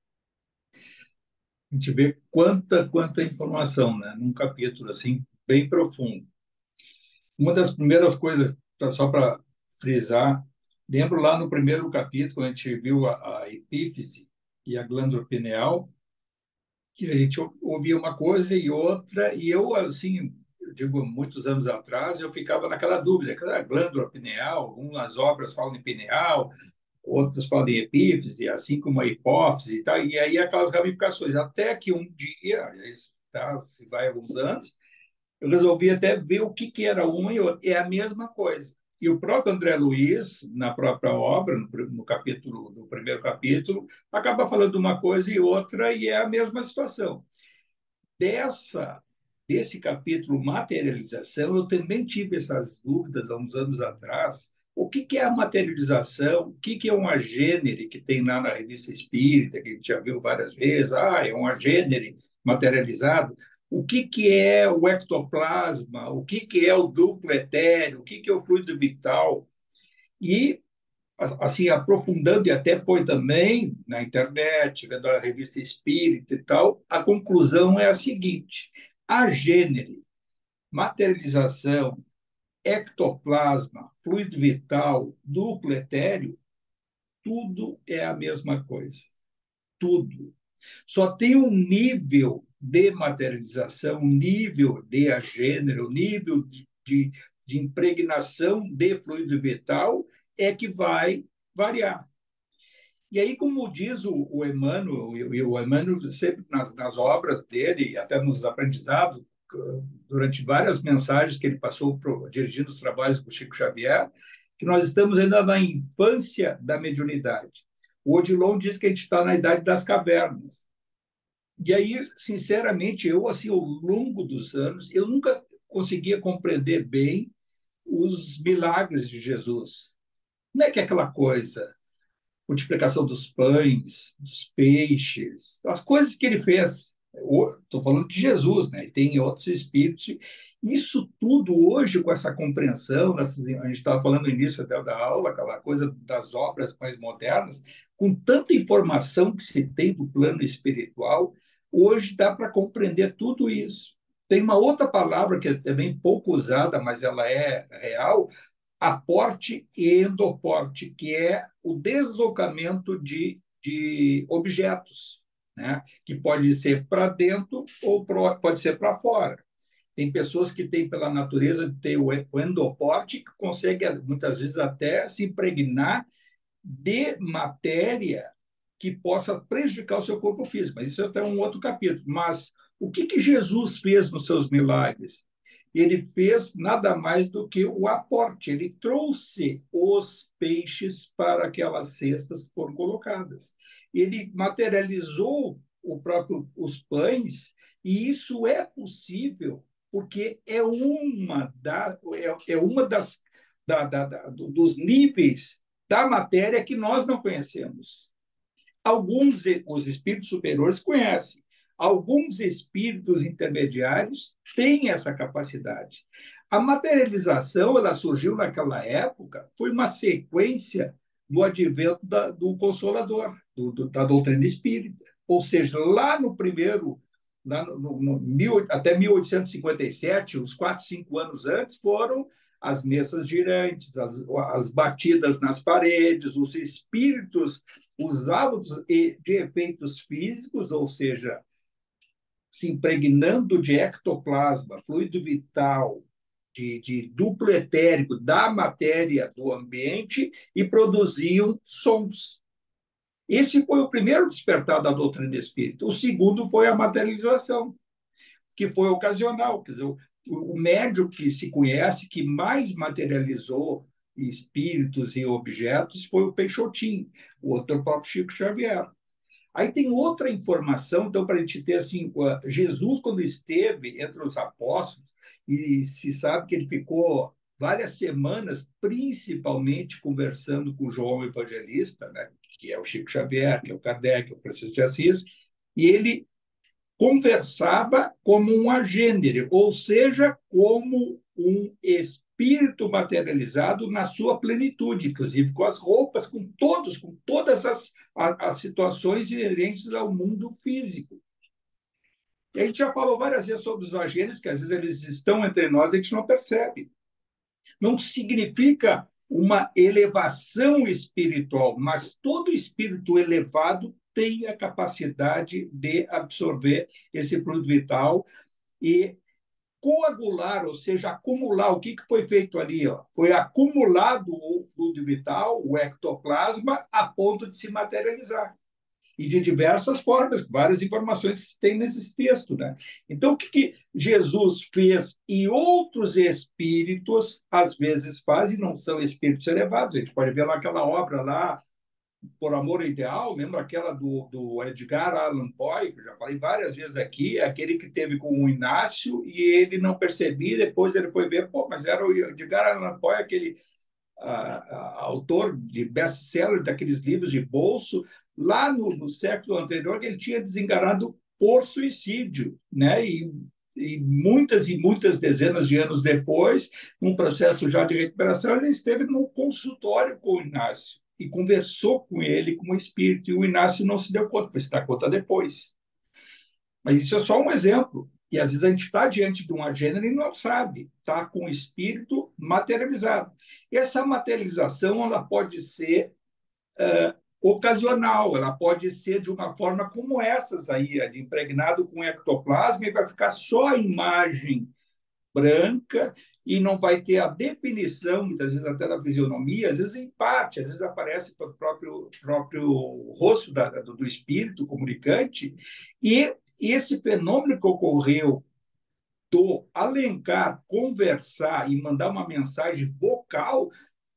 A gente vê quanta informação, né? Num capítulo assim bem profundo. Uma das primeiras coisas, só para frisar, lembro lá no primeiro capítulo, quando a gente viu a epífise e a glândula pineal, que a gente ouvia uma coisa e outra, e eu, assim, eu digo, muitos anos atrás, eu ficava naquela dúvida, aquela glândula pineal, algumas obras falam em pineal, outras falam em epífise, assim como a hipófise e tal, e aí aquelas ramificações, até que um dia, isso, tá, se vai alguns anos, eu resolvi até ver o que era uma e outra. É a mesma coisa. E o próprio André Luiz, na própria obra, no capítulo, no primeiro capítulo, acaba falando de uma coisa e outra, e é a mesma situação. Desse capítulo materialização, eu também tive essas dúvidas há uns anos atrás. O que é a materialização? O que é um agênere que tem lá na Revista Espírita, que a gente já viu várias vezes? Ah, é um agênere materializado. O que é o ectoplasma? O que é o duplo etéreo? O que é o fluido vital? E assim, aprofundando, e até foi também na internet, vendo a revista Espírita e tal, a conclusão é a seguinte: a gênero, materialização, ectoplasma, fluido vital, duplo etéreo, tudo é a mesma coisa. Tudo. Só tem um nível de materialização, um nível de agênero, um nível de impregnação de fluido vital é que vai variar. E aí, como diz o Emmanuel, e o Emmanuel sempre nas obras dele, até nos aprendizados, durante várias mensagens que ele passou dirigindo os trabalhos com o Chico Xavier, que nós estamos ainda na infância da mediunidade. O Odilon diz que a gente está na idade das cavernas. E aí, sinceramente, eu, assim, ao longo dos anos, eu nunca conseguia compreender bem os milagres de Jesus. Não é que é aquela coisa, multiplicação dos pães, dos peixes, as coisas que ele fez. Estou falando de Jesus, né? E tem outros espíritos. Isso tudo hoje, com essa compreensão, a gente estava falando no início da aula, aquela coisa das obras mais modernas, com tanta informação que se tem do plano espiritual, hoje dá para compreender tudo isso. Tem uma outra palavra que é também pouco usada, mas ela é real, aporte e endoporte, que é o deslocamento de objetos, né? Que pode ser para dentro ou pode ser para fora. Tem pessoas que têm, pela natureza, de ter o endoporte, que consegue, muitas vezes, até se impregnar de matéria que possa prejudicar o seu corpo físico. Mas isso é até um outro capítulo. Mas o que Jesus fez nos seus milagres? Ele fez nada mais do que o aporte. Ele trouxe os peixes para aquelas cestas que foram colocadas. Ele materializou os pães, e isso é possível porque é uma dos níveis da matéria que nós não conhecemos. Alguns, os espíritos superiores conhecem. Alguns espíritos intermediários têm essa capacidade. A materialização, ela surgiu naquela época, foi uma sequência do advento do Consolador, da doutrina espírita. Ou seja, lá no primeiro, até 1857, uns 4, 5 anos antes, foram as mesas girantes, as batidas nas paredes, os espíritos usavam de efeitos físicos, ou seja, se impregnando de ectoplasma, fluido vital, de duplo etérico da matéria do ambiente e produziam sons. Esse foi o primeiro despertar da doutrina espírita. O segundo foi a materialização, que foi ocasional. Quer dizer, o médium que se conhece, que mais materializou espíritos e objetos, foi o Peixotinho, o outro próprio Chico Xavier. Aí tem outra informação, então, para a gente ter assim, Jesus, quando esteve entre os apóstolos, e se sabe que ele ficou várias semanas, principalmente conversando com João Evangelista, né, que é o Chico Xavier, que é o Kardec, que é o Francisco de Assis, e ele conversava como um agênere, ou seja, como um espírito materializado na sua plenitude, inclusive com as roupas, com todas as situações inerentes ao mundo físico. E a gente já falou várias vezes sobre os agêneres, que às vezes eles estão entre nós e a gente não percebe. Não significa uma elevação espiritual, mas todo espírito elevado tem a capacidade de absorver esse fluido vital e coagular, ou seja, acumular. O que foi feito ali? Foi acumulado o fluido vital, o ectoplasma, a ponto de se materializar. E de diversas formas, várias informações que tem nesse texto. Né? Então, o que Jesus fez e outros espíritos, às vezes, fazem, não são espíritos elevados. A gente pode ver lá aquela obra lá, Por Amor ao Ideal, lembra aquela do Edgar Allan Poe, que eu já falei várias vezes aqui, aquele que teve com o Inácio e ele não percebia, depois ele foi ver, pô, mas era o Edgar Allan Poe, aquele autor de best-seller daqueles livros de bolso, lá no século anterior, que ele tinha desenganado por suicídio, né? E muitas dezenas de anos depois, num processo já de recuperação, ele esteve no consultório com o Inácio e conversou com ele como espírito, e o Inácio não se deu conta, foi se dar conta depois. Mas isso é só um exemplo. E às vezes a gente está diante de um agênero e não sabe, está com o espírito materializado. E essa materialização ela pode ser ocasional, ela pode ser de uma forma como essas aí, de impregnado com ectoplasma, e vai ficar só a imagem branca e não vai ter a definição, muitas vezes até da fisionomia, às vezes em parte, às vezes aparece pelo próprio rosto do espírito comunicante, e esse fenômeno que ocorreu do Alencar conversar e mandar uma mensagem vocal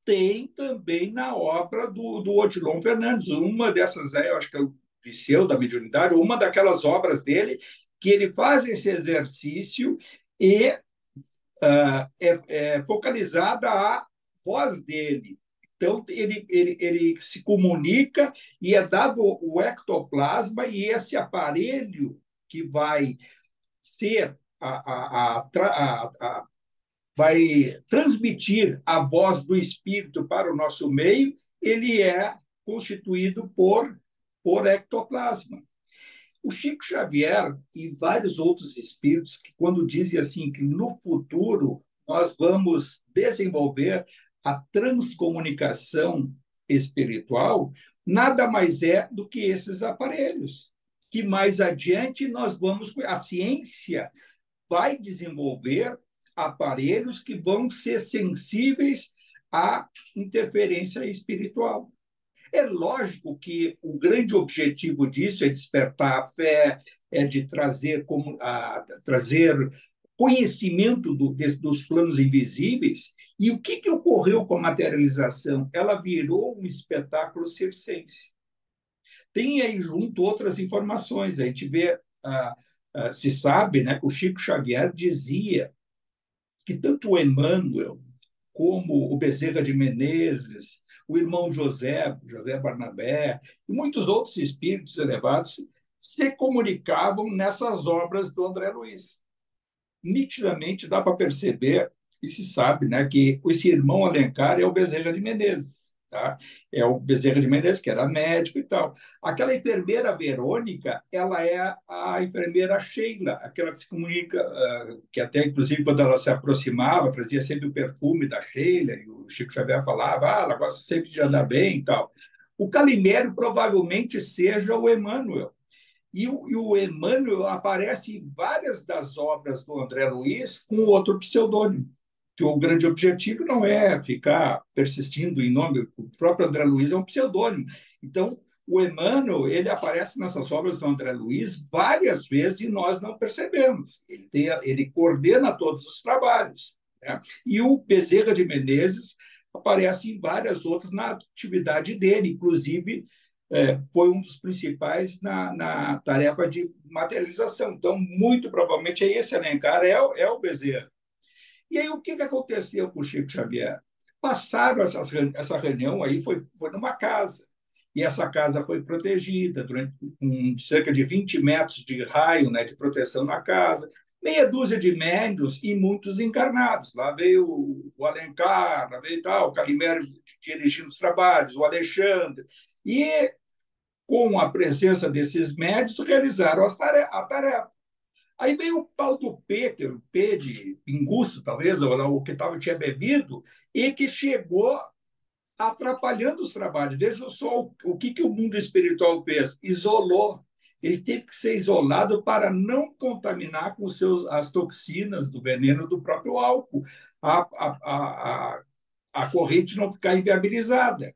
tem também na obra do Odilon Fernandes, uma dessas, eu acho que é o Liceu da Mediunidade, uma daquelas obras dele, que ele faz esse exercício e é focalizada a voz dele. Então, ele se comunica e é dado o ectoplasma, e esse aparelho que vai ser vai transmitir a voz do espírito para o nosso meio, ele é constituído por ectoplasma. O Chico Xavier e vários outros espíritos que, quando dizem assim que no futuro nós vamos desenvolver a transcomunicação espiritual, nada mais é do que esses aparelhos, que mais adiante nós vamos, a ciência vai desenvolver aparelhos que vão ser sensíveis à interferência espiritual. É lógico que o grande objetivo disso é despertar a fé, é de trazer, trazer conhecimento dos planos invisíveis. E o que ocorreu com a materialização? Ela virou um espetáculo circense. Tem aí junto outras informações. A gente vê, se sabe, né, que o Chico Xavier dizia que tanto o Emmanuel como o Bezerra de Menezes, o irmão José Barnabé, e muitos outros espíritos elevados se comunicavam nessas obras do André Luiz. Nitidamente dá para perceber, e se sabe, né, que esse irmão Alencar é o Bezerra de Menezes. Tá? É o Bezerra de Menezes, que era médico e tal. Aquela enfermeira Verônica, ela é a enfermeira Sheila, aquela que se comunica, que até, inclusive, quando ela se aproximava, trazia sempre o perfume da Sheila, e o Chico Xavier falava, ela gosta sempre de andar bem e tal. O Calimério provavelmente seja o Emmanuel. E o Emmanuel aparece em várias das obras do André Luiz com outro pseudônimo, que o grande objetivo não é ficar persistindo em nome. O próprio André Luiz é um pseudônimo. Então, o Emmanuel, ele aparece nessas obras do André Luiz várias vezes e nós não percebemos. Ele coordena todos os trabalhos. Né? E o Bezerra de Menezes aparece em várias outras na atividade dele, inclusive foi um dos principais na tarefa de materialização. Então, muito provavelmente, esse Alencar é o Bezerra. E aí, o que aconteceu com o Chico Xavier? Passaram essa reunião aí, foi numa casa. E essa casa foi protegida durante cerca de 20 metros de raio, né, de proteção na casa, meia dúzia de médiuns e muitos encarnados. Lá veio o Alencar, lá veio tal, o Calimério dirigindo os trabalhos, o Alexandre. E, com a presença desses médiuns, realizaram a tarefa. Aí veio o tal do Peter, o P de pinguço, talvez, ou o que tinha bebido, e que chegou atrapalhando os trabalhos. Veja só o que o mundo espiritual fez. Isolou. Ele teve que ser isolado para não contaminar com as toxinas do veneno do próprio álcool, a corrente não ficar inviabilizada.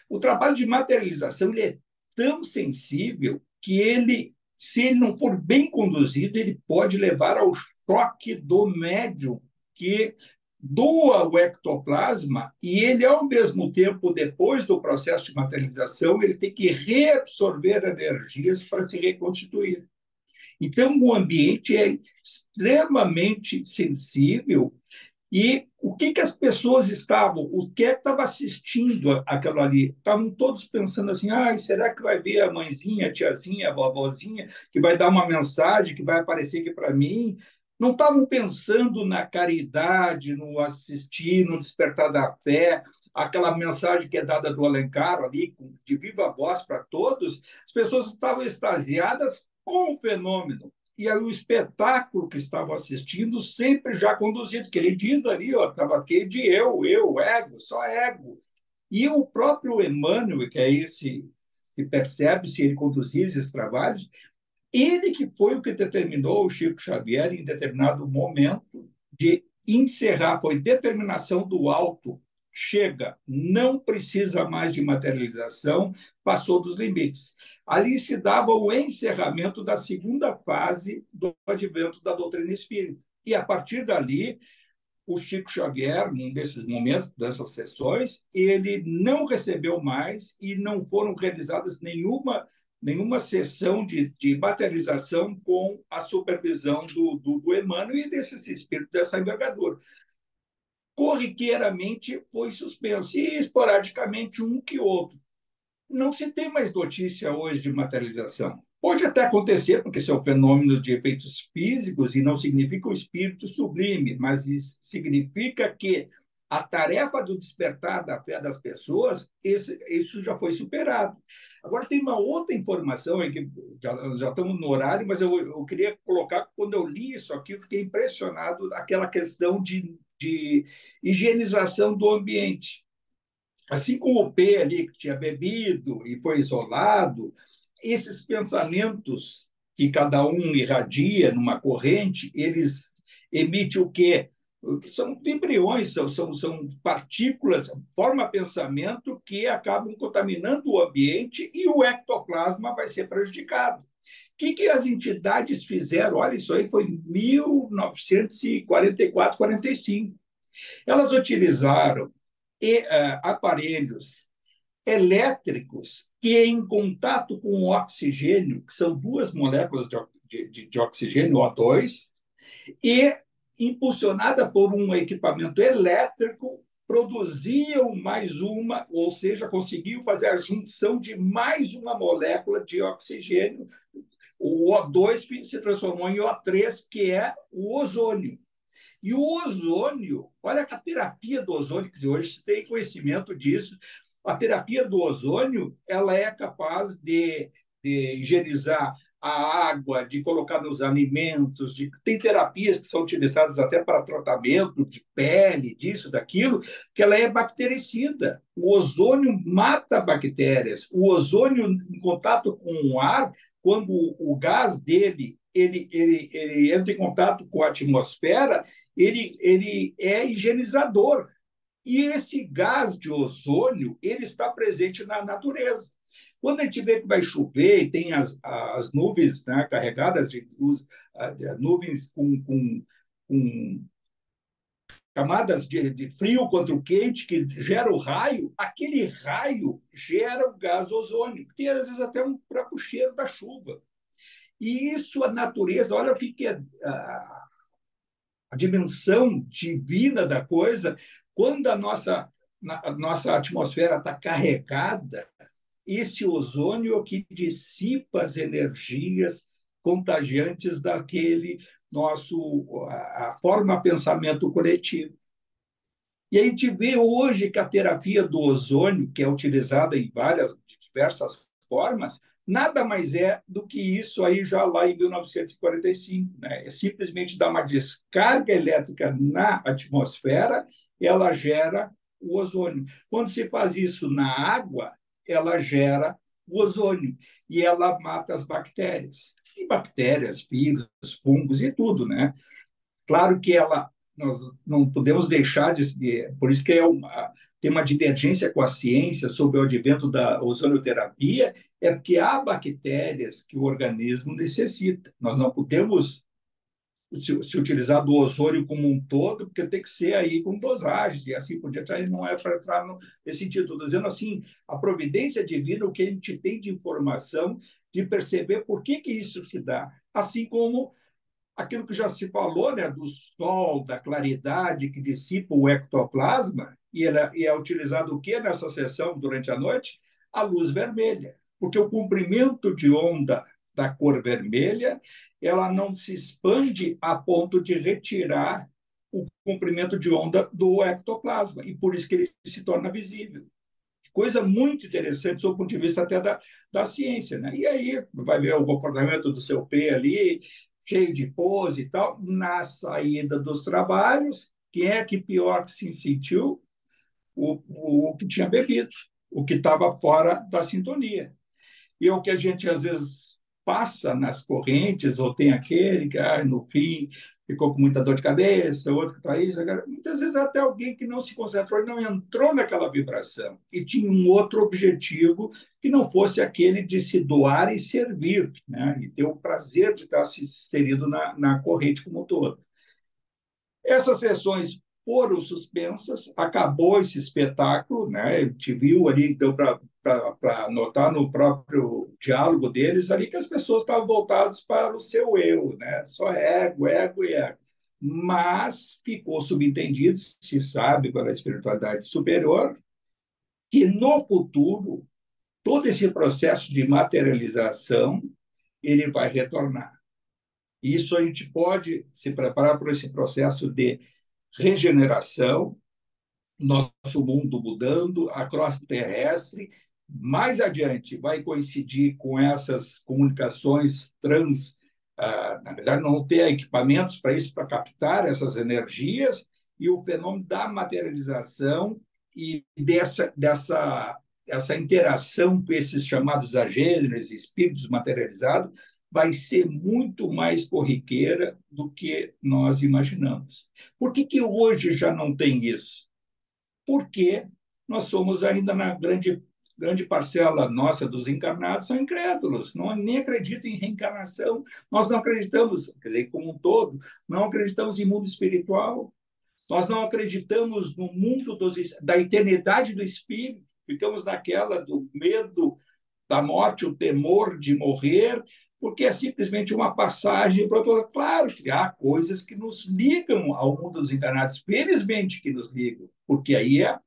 O trabalho de materialização ele é tão sensível que se ele não for bem conduzido, ele pode levar ao choque do médium que doa o ectoplasma e ele, ao mesmo tempo, depois do processo de materialização, ele tem que reabsorver energias para se reconstituir. Então, o ambiente é extremamente sensível. E o que as pessoas o que estava assistindo aquilo ali? Estavam todos pensando assim, será que vai ver a mãezinha, a tiazinha, a vovozinha, que vai dar uma mensagem, que vai aparecer aqui para mim? Não estavam pensando na caridade, no assistir, no despertar da fé, aquela mensagem que é dada do Alencar ali, de viva voz para todos. As pessoas estavam extasiadas com o fenômeno. E aí o espetáculo que estavam assistindo sempre já conduzido, que ele diz ali, estava aqui de eu, ego, só ego. E o próprio Emmanuel, que é esse, se percebe se ele conduzir esses trabalhos, ele que foi o que determinou o Chico Xavier, em determinado momento, de encerrar, foi determinação do alto, chega, não precisa mais de materialização, passou dos limites. Ali se dava o encerramento da segunda fase do advento da doutrina espírita. E, a partir dali, o Chico Xavier, num desses momentos, dessas sessões, ele não recebeu mais e não foram realizadas nenhuma sessão de materialização com a supervisão do Emmanuel e desses espíritos dessa envergadura. Corriqueiramente foi suspenso, e esporadicamente um que outro. Não se tem mais notícia hoje de materialização. Pode até acontecer, porque isso é um fenômeno de efeitos físicos e não significa o espírito sublime, mas isso significa que a tarefa do despertar da fé das pessoas, isso já foi superado. Agora, tem uma outra informação, aí que já estamos no horário, mas eu queria colocar, quando eu li isso aqui, eu fiquei impressionado aquela questão de higienização do ambiente. Assim como o P ali, que tinha bebido e foi isolado, esses pensamentos que cada um irradia numa corrente, eles emitem o quê? são embriões, são partículas, forma pensamento que acabam contaminando o ambiente e o ectoplasma vai ser prejudicado. O que as entidades fizeram? Olha, isso aí foi em 1944, 45. Elas utilizaram aparelhos elétricos que, em contato com o oxigênio, que são duas moléculas de oxigênio, O2, e impulsionada por um equipamento elétrico, produziam mais uma, ou seja, conseguiam fazer a junção de mais uma molécula de oxigênio. O O2 se transformou em O3, que é o ozônio. E o ozônio, olha que a terapia do ozônio, que hoje se tem conhecimento disso, a terapia do ozônio ela é capaz de higienizar a água, de colocar nos alimentos, tem terapias que são utilizadas até para tratamento de pele, disso, daquilo, que ela é bactericida. O ozônio mata bactérias. O ozônio, em contato com o ar, quando o gás dele ele entra em contato com a atmosfera, ele é higienizador. E esse gás de ozônio ele está presente na natureza. Quando a gente vê que vai chover e tem as nuvens, né, carregadas de luz, nuvens com camadas de frio contra o quente, que gera o raio, aquele raio gera o gás ozônio, que tem, às vezes, até um próprio cheiro da chuva. E isso, a natureza, olha o que é a dimensão divina da coisa, quando a nossa atmosfera está carregada, esse ozônio é o que dissipa as energias contagiantes daquele a forma pensamento coletivo. E a gente vê hoje que a terapia do ozônio, que é utilizada em diversas formas, nada mais é do que isso aí já lá em 1945. Né? É simplesmente dar uma descarga elétrica na atmosfera, ela gera o ozônio. Quando se faz isso na água, ela gera o ozônio e ela mata as bactérias. E bactérias, vírus, fungos e tudo, né? Claro que nós não podemos deixar por isso que tem uma divergência com a ciência sobre o advento da ozonioterapia, é porque há bactérias que o organismo necessita. Nós não podemos se utilizar do ozônio como um todo, porque tem que ser aí com dosagens, e assim por diante, aí não é para entrar nesse sentido. Estou dizendo assim, a providência divina, o que a gente tem de informação, de perceber por que isso se dá, assim como aquilo que já se falou, né, do sol, da claridade que dissipa o ectoplasma, e é utilizado o que nessa sessão durante a noite? A luz vermelha, porque o comprimento de onda da cor vermelha, ela não se expande a ponto de retirar o comprimento de onda do ectoplasma, e por isso que ele se torna visível. Coisa muito interessante, do ponto de vista até da ciência. Né? E aí vai ver o comportamento do seu P ali, cheio de pose e tal, na saída dos trabalhos, quem é que pior que se sentiu? O que tinha bebido, o que estava fora da sintonia. E o que a gente, às vezes, passa nas correntes, ou tem aquele que, no fim, ficou com muita dor de cabeça, outro que está isso. Muitas vezes, até alguém que não se concentrou, não entrou naquela vibração e tinha um outro objetivo que não fosse aquele de se doar e servir, né? E ter o prazer de estar se inserido na corrente como um todo. Essas sessões foram suspensas, acabou esse espetáculo, né? A gente viu ali, deu para notar no próprio diálogo deles ali que as pessoas estavam voltadas para o seu eu, né? Só ego, ego e ego. Mas ficou subentendido, se sabe pela espiritualidade superior, que no futuro todo esse processo de materialização ele vai retornar. Isso a gente pode se preparar para esse processo de regeneração, nosso mundo mudando, a crosta terrestre. Mais adiante, vai coincidir com essas comunicações na verdade, não ter equipamentos para isso, para captar essas energias, e o fenômeno da materialização e dessa interação com esses chamados agêneres, espíritos materializados, vai ser muito mais corriqueira do que nós imaginamos. Por que que hoje já não tem isso? Porque nós somos ainda na grande parcela nossa dos encarnados são incrédulos, não nem acreditam em reencarnação. Nós não acreditamos, quer dizer, como um todo, não acreditamos em mundo espiritual. Nós não acreditamos no mundo da eternidade do espírito. Ficamos naquela do medo da morte, o temor de morrer, porque é simplesmente uma passagem para outro lado. Claro que há coisas que nos ligam ao mundo dos encarnados, felizmente que nos ligam, porque aí há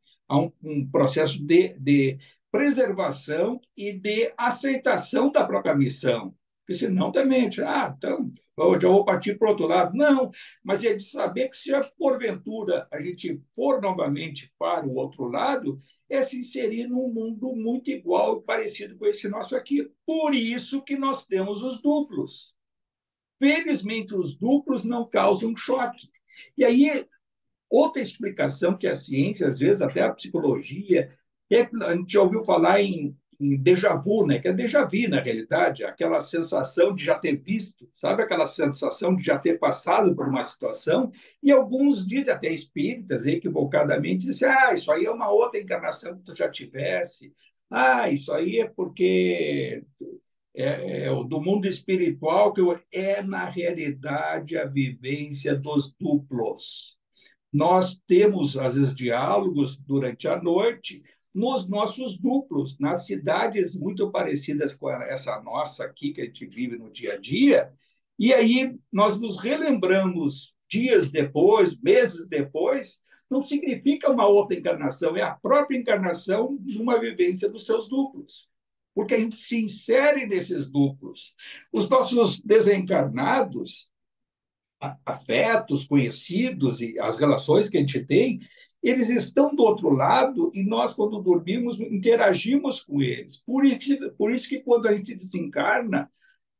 um processo de preservação e de aceitação da própria missão. Porque senão também, então, eu já vou partir para o outro lado. Não, mas é de saber que se porventura a gente for novamente para o outro lado, é se inserir num mundo muito igual e parecido com esse nosso aqui. Por isso que nós temos os duplos. Felizmente, os duplos não causam choque. E aí, outra explicação que a ciência, às vezes até a psicologia, a gente já ouviu falar em déjà vu, né? Que é déjà vu, na realidade, aquela sensação de já ter visto, sabe? Aquela sensação de já ter passado por uma situação. E alguns dizem, até espíritas, equivocadamente, dizem, isso aí é uma outra encarnação que tu já tivesse. Isso aí é porque do mundo espiritual, é, na realidade, a vivência dos duplos. Nós temos, às vezes, diálogos durante a noite nos nossos duplos, nas cidades muito parecidas com essa nossa aqui, que a gente vive no dia a dia, e aí nós nos relembramos dias depois, meses depois, não significa uma outra encarnação, é a própria encarnação numa vivência dos seus duplos, porque a gente se insere nesses duplos. Os nossos desencarnados, afetos, conhecidos e as relações que a gente tem, eles estão do outro lado e nós, quando dormimos, interagimos com eles. Por isso que quando a gente desencarna,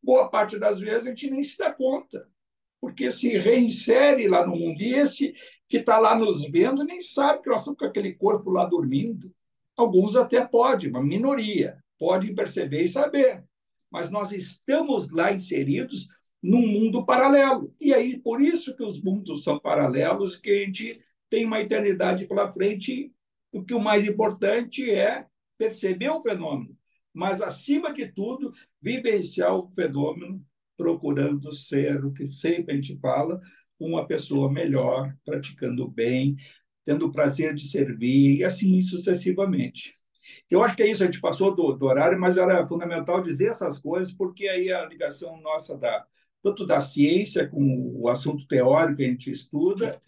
boa parte das vezes a gente nem se dá conta, porque se reinsere lá no mundo. E esse que está lá nos vendo nem sabe que nós estamos com aquele corpo lá dormindo. Alguns até podem, uma minoria, podem perceber e saber. Mas nós estamos lá inseridos num mundo paralelo. E aí, por isso que os mundos são paralelos, que a gente tem uma eternidade pela frente, o que o mais importante é perceber o fenômeno, mas, acima de tudo, vivenciar o fenômeno, procurando ser o que sempre a gente fala, uma pessoa melhor, praticando bem, tendo o prazer de servir, e assim sucessivamente. Eu acho que é isso, a gente passou do horário, mas era fundamental dizer essas coisas, porque aí a ligação nossa tanto da ciência com o assunto teórico que a gente estuda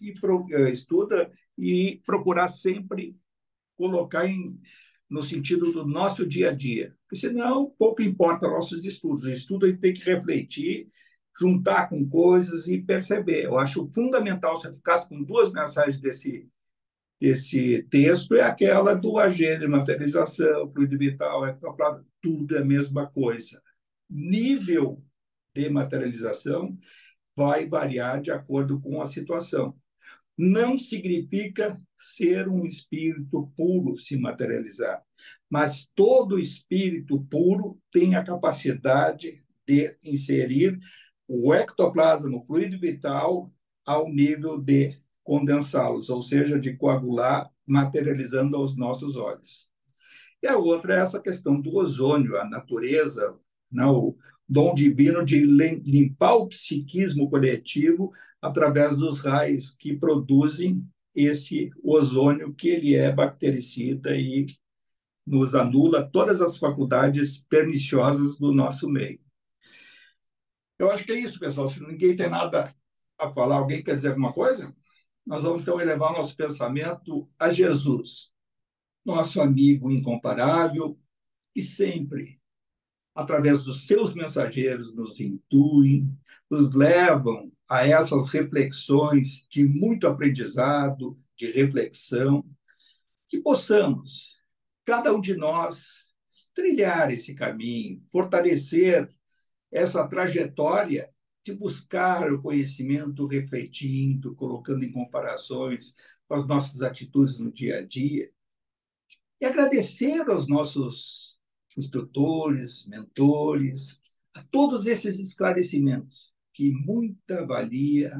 e procurar sempre colocar no sentido do nosso dia a dia. Porque senão pouco importa nossos estudos. O estudo a gente tem que refletir, juntar com coisas e perceber. Eu acho fundamental, se eu ficasse com duas mensagens desse texto, é aquela do agente, materialização, fluido vital, tudo é a mesma coisa. Nível de materialização vai variar de acordo com a situação. Não significa ser um espírito puro se materializar, mas todo espírito puro tem a capacidade de inserir o ectoplasma, o fluido vital, ao nível de condensá-los, ou seja, de coagular, materializando aos nossos olhos. E a outra é essa questão do ozônio, a natureza, não, o dom divino de limpar o psiquismo coletivo através dos raios que produzem esse ozônio, que ele é bactericida e nos anula todas as faculdades perniciosas do nosso meio. Eu acho que é isso, pessoal. Se ninguém tem nada a falar, alguém quer dizer alguma coisa? Nós vamos, então, elevar nosso pensamento a Jesus, nosso amigo incomparável, que sempre, através dos seus mensageiros, nos intuem, nos levam a essas reflexões de muito aprendizado, de reflexão, que possamos, cada um de nós, trilhar esse caminho, fortalecer essa trajetória de buscar o conhecimento, refletindo, colocando em comparações com as nossas atitudes no dia a dia, e agradecer aos nossos instrutores, mentores, A todos esses esclarecimentos, que muita valia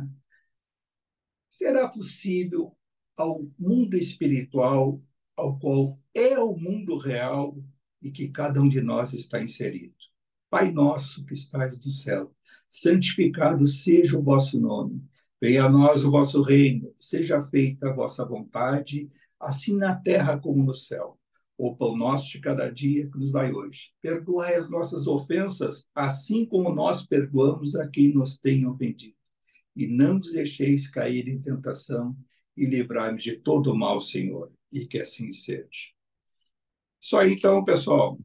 será possível ao mundo espiritual, ao qual é o mundo real e que cada um de nós está inserido. Pai nosso que estais no céu, santificado seja o vosso nome. Venha a nós o vosso reino, seja feita a vossa vontade, assim na terra como no céu. O pão nosso de cada dia que nos dai hoje. Perdoai as nossas ofensas, assim como nós perdoamos a quem nos tem ofendido. E não nos deixeis cair em tentação, e livrai-nos de todo o mal, Senhor, e que assim seja. Isso aí, então, pessoal.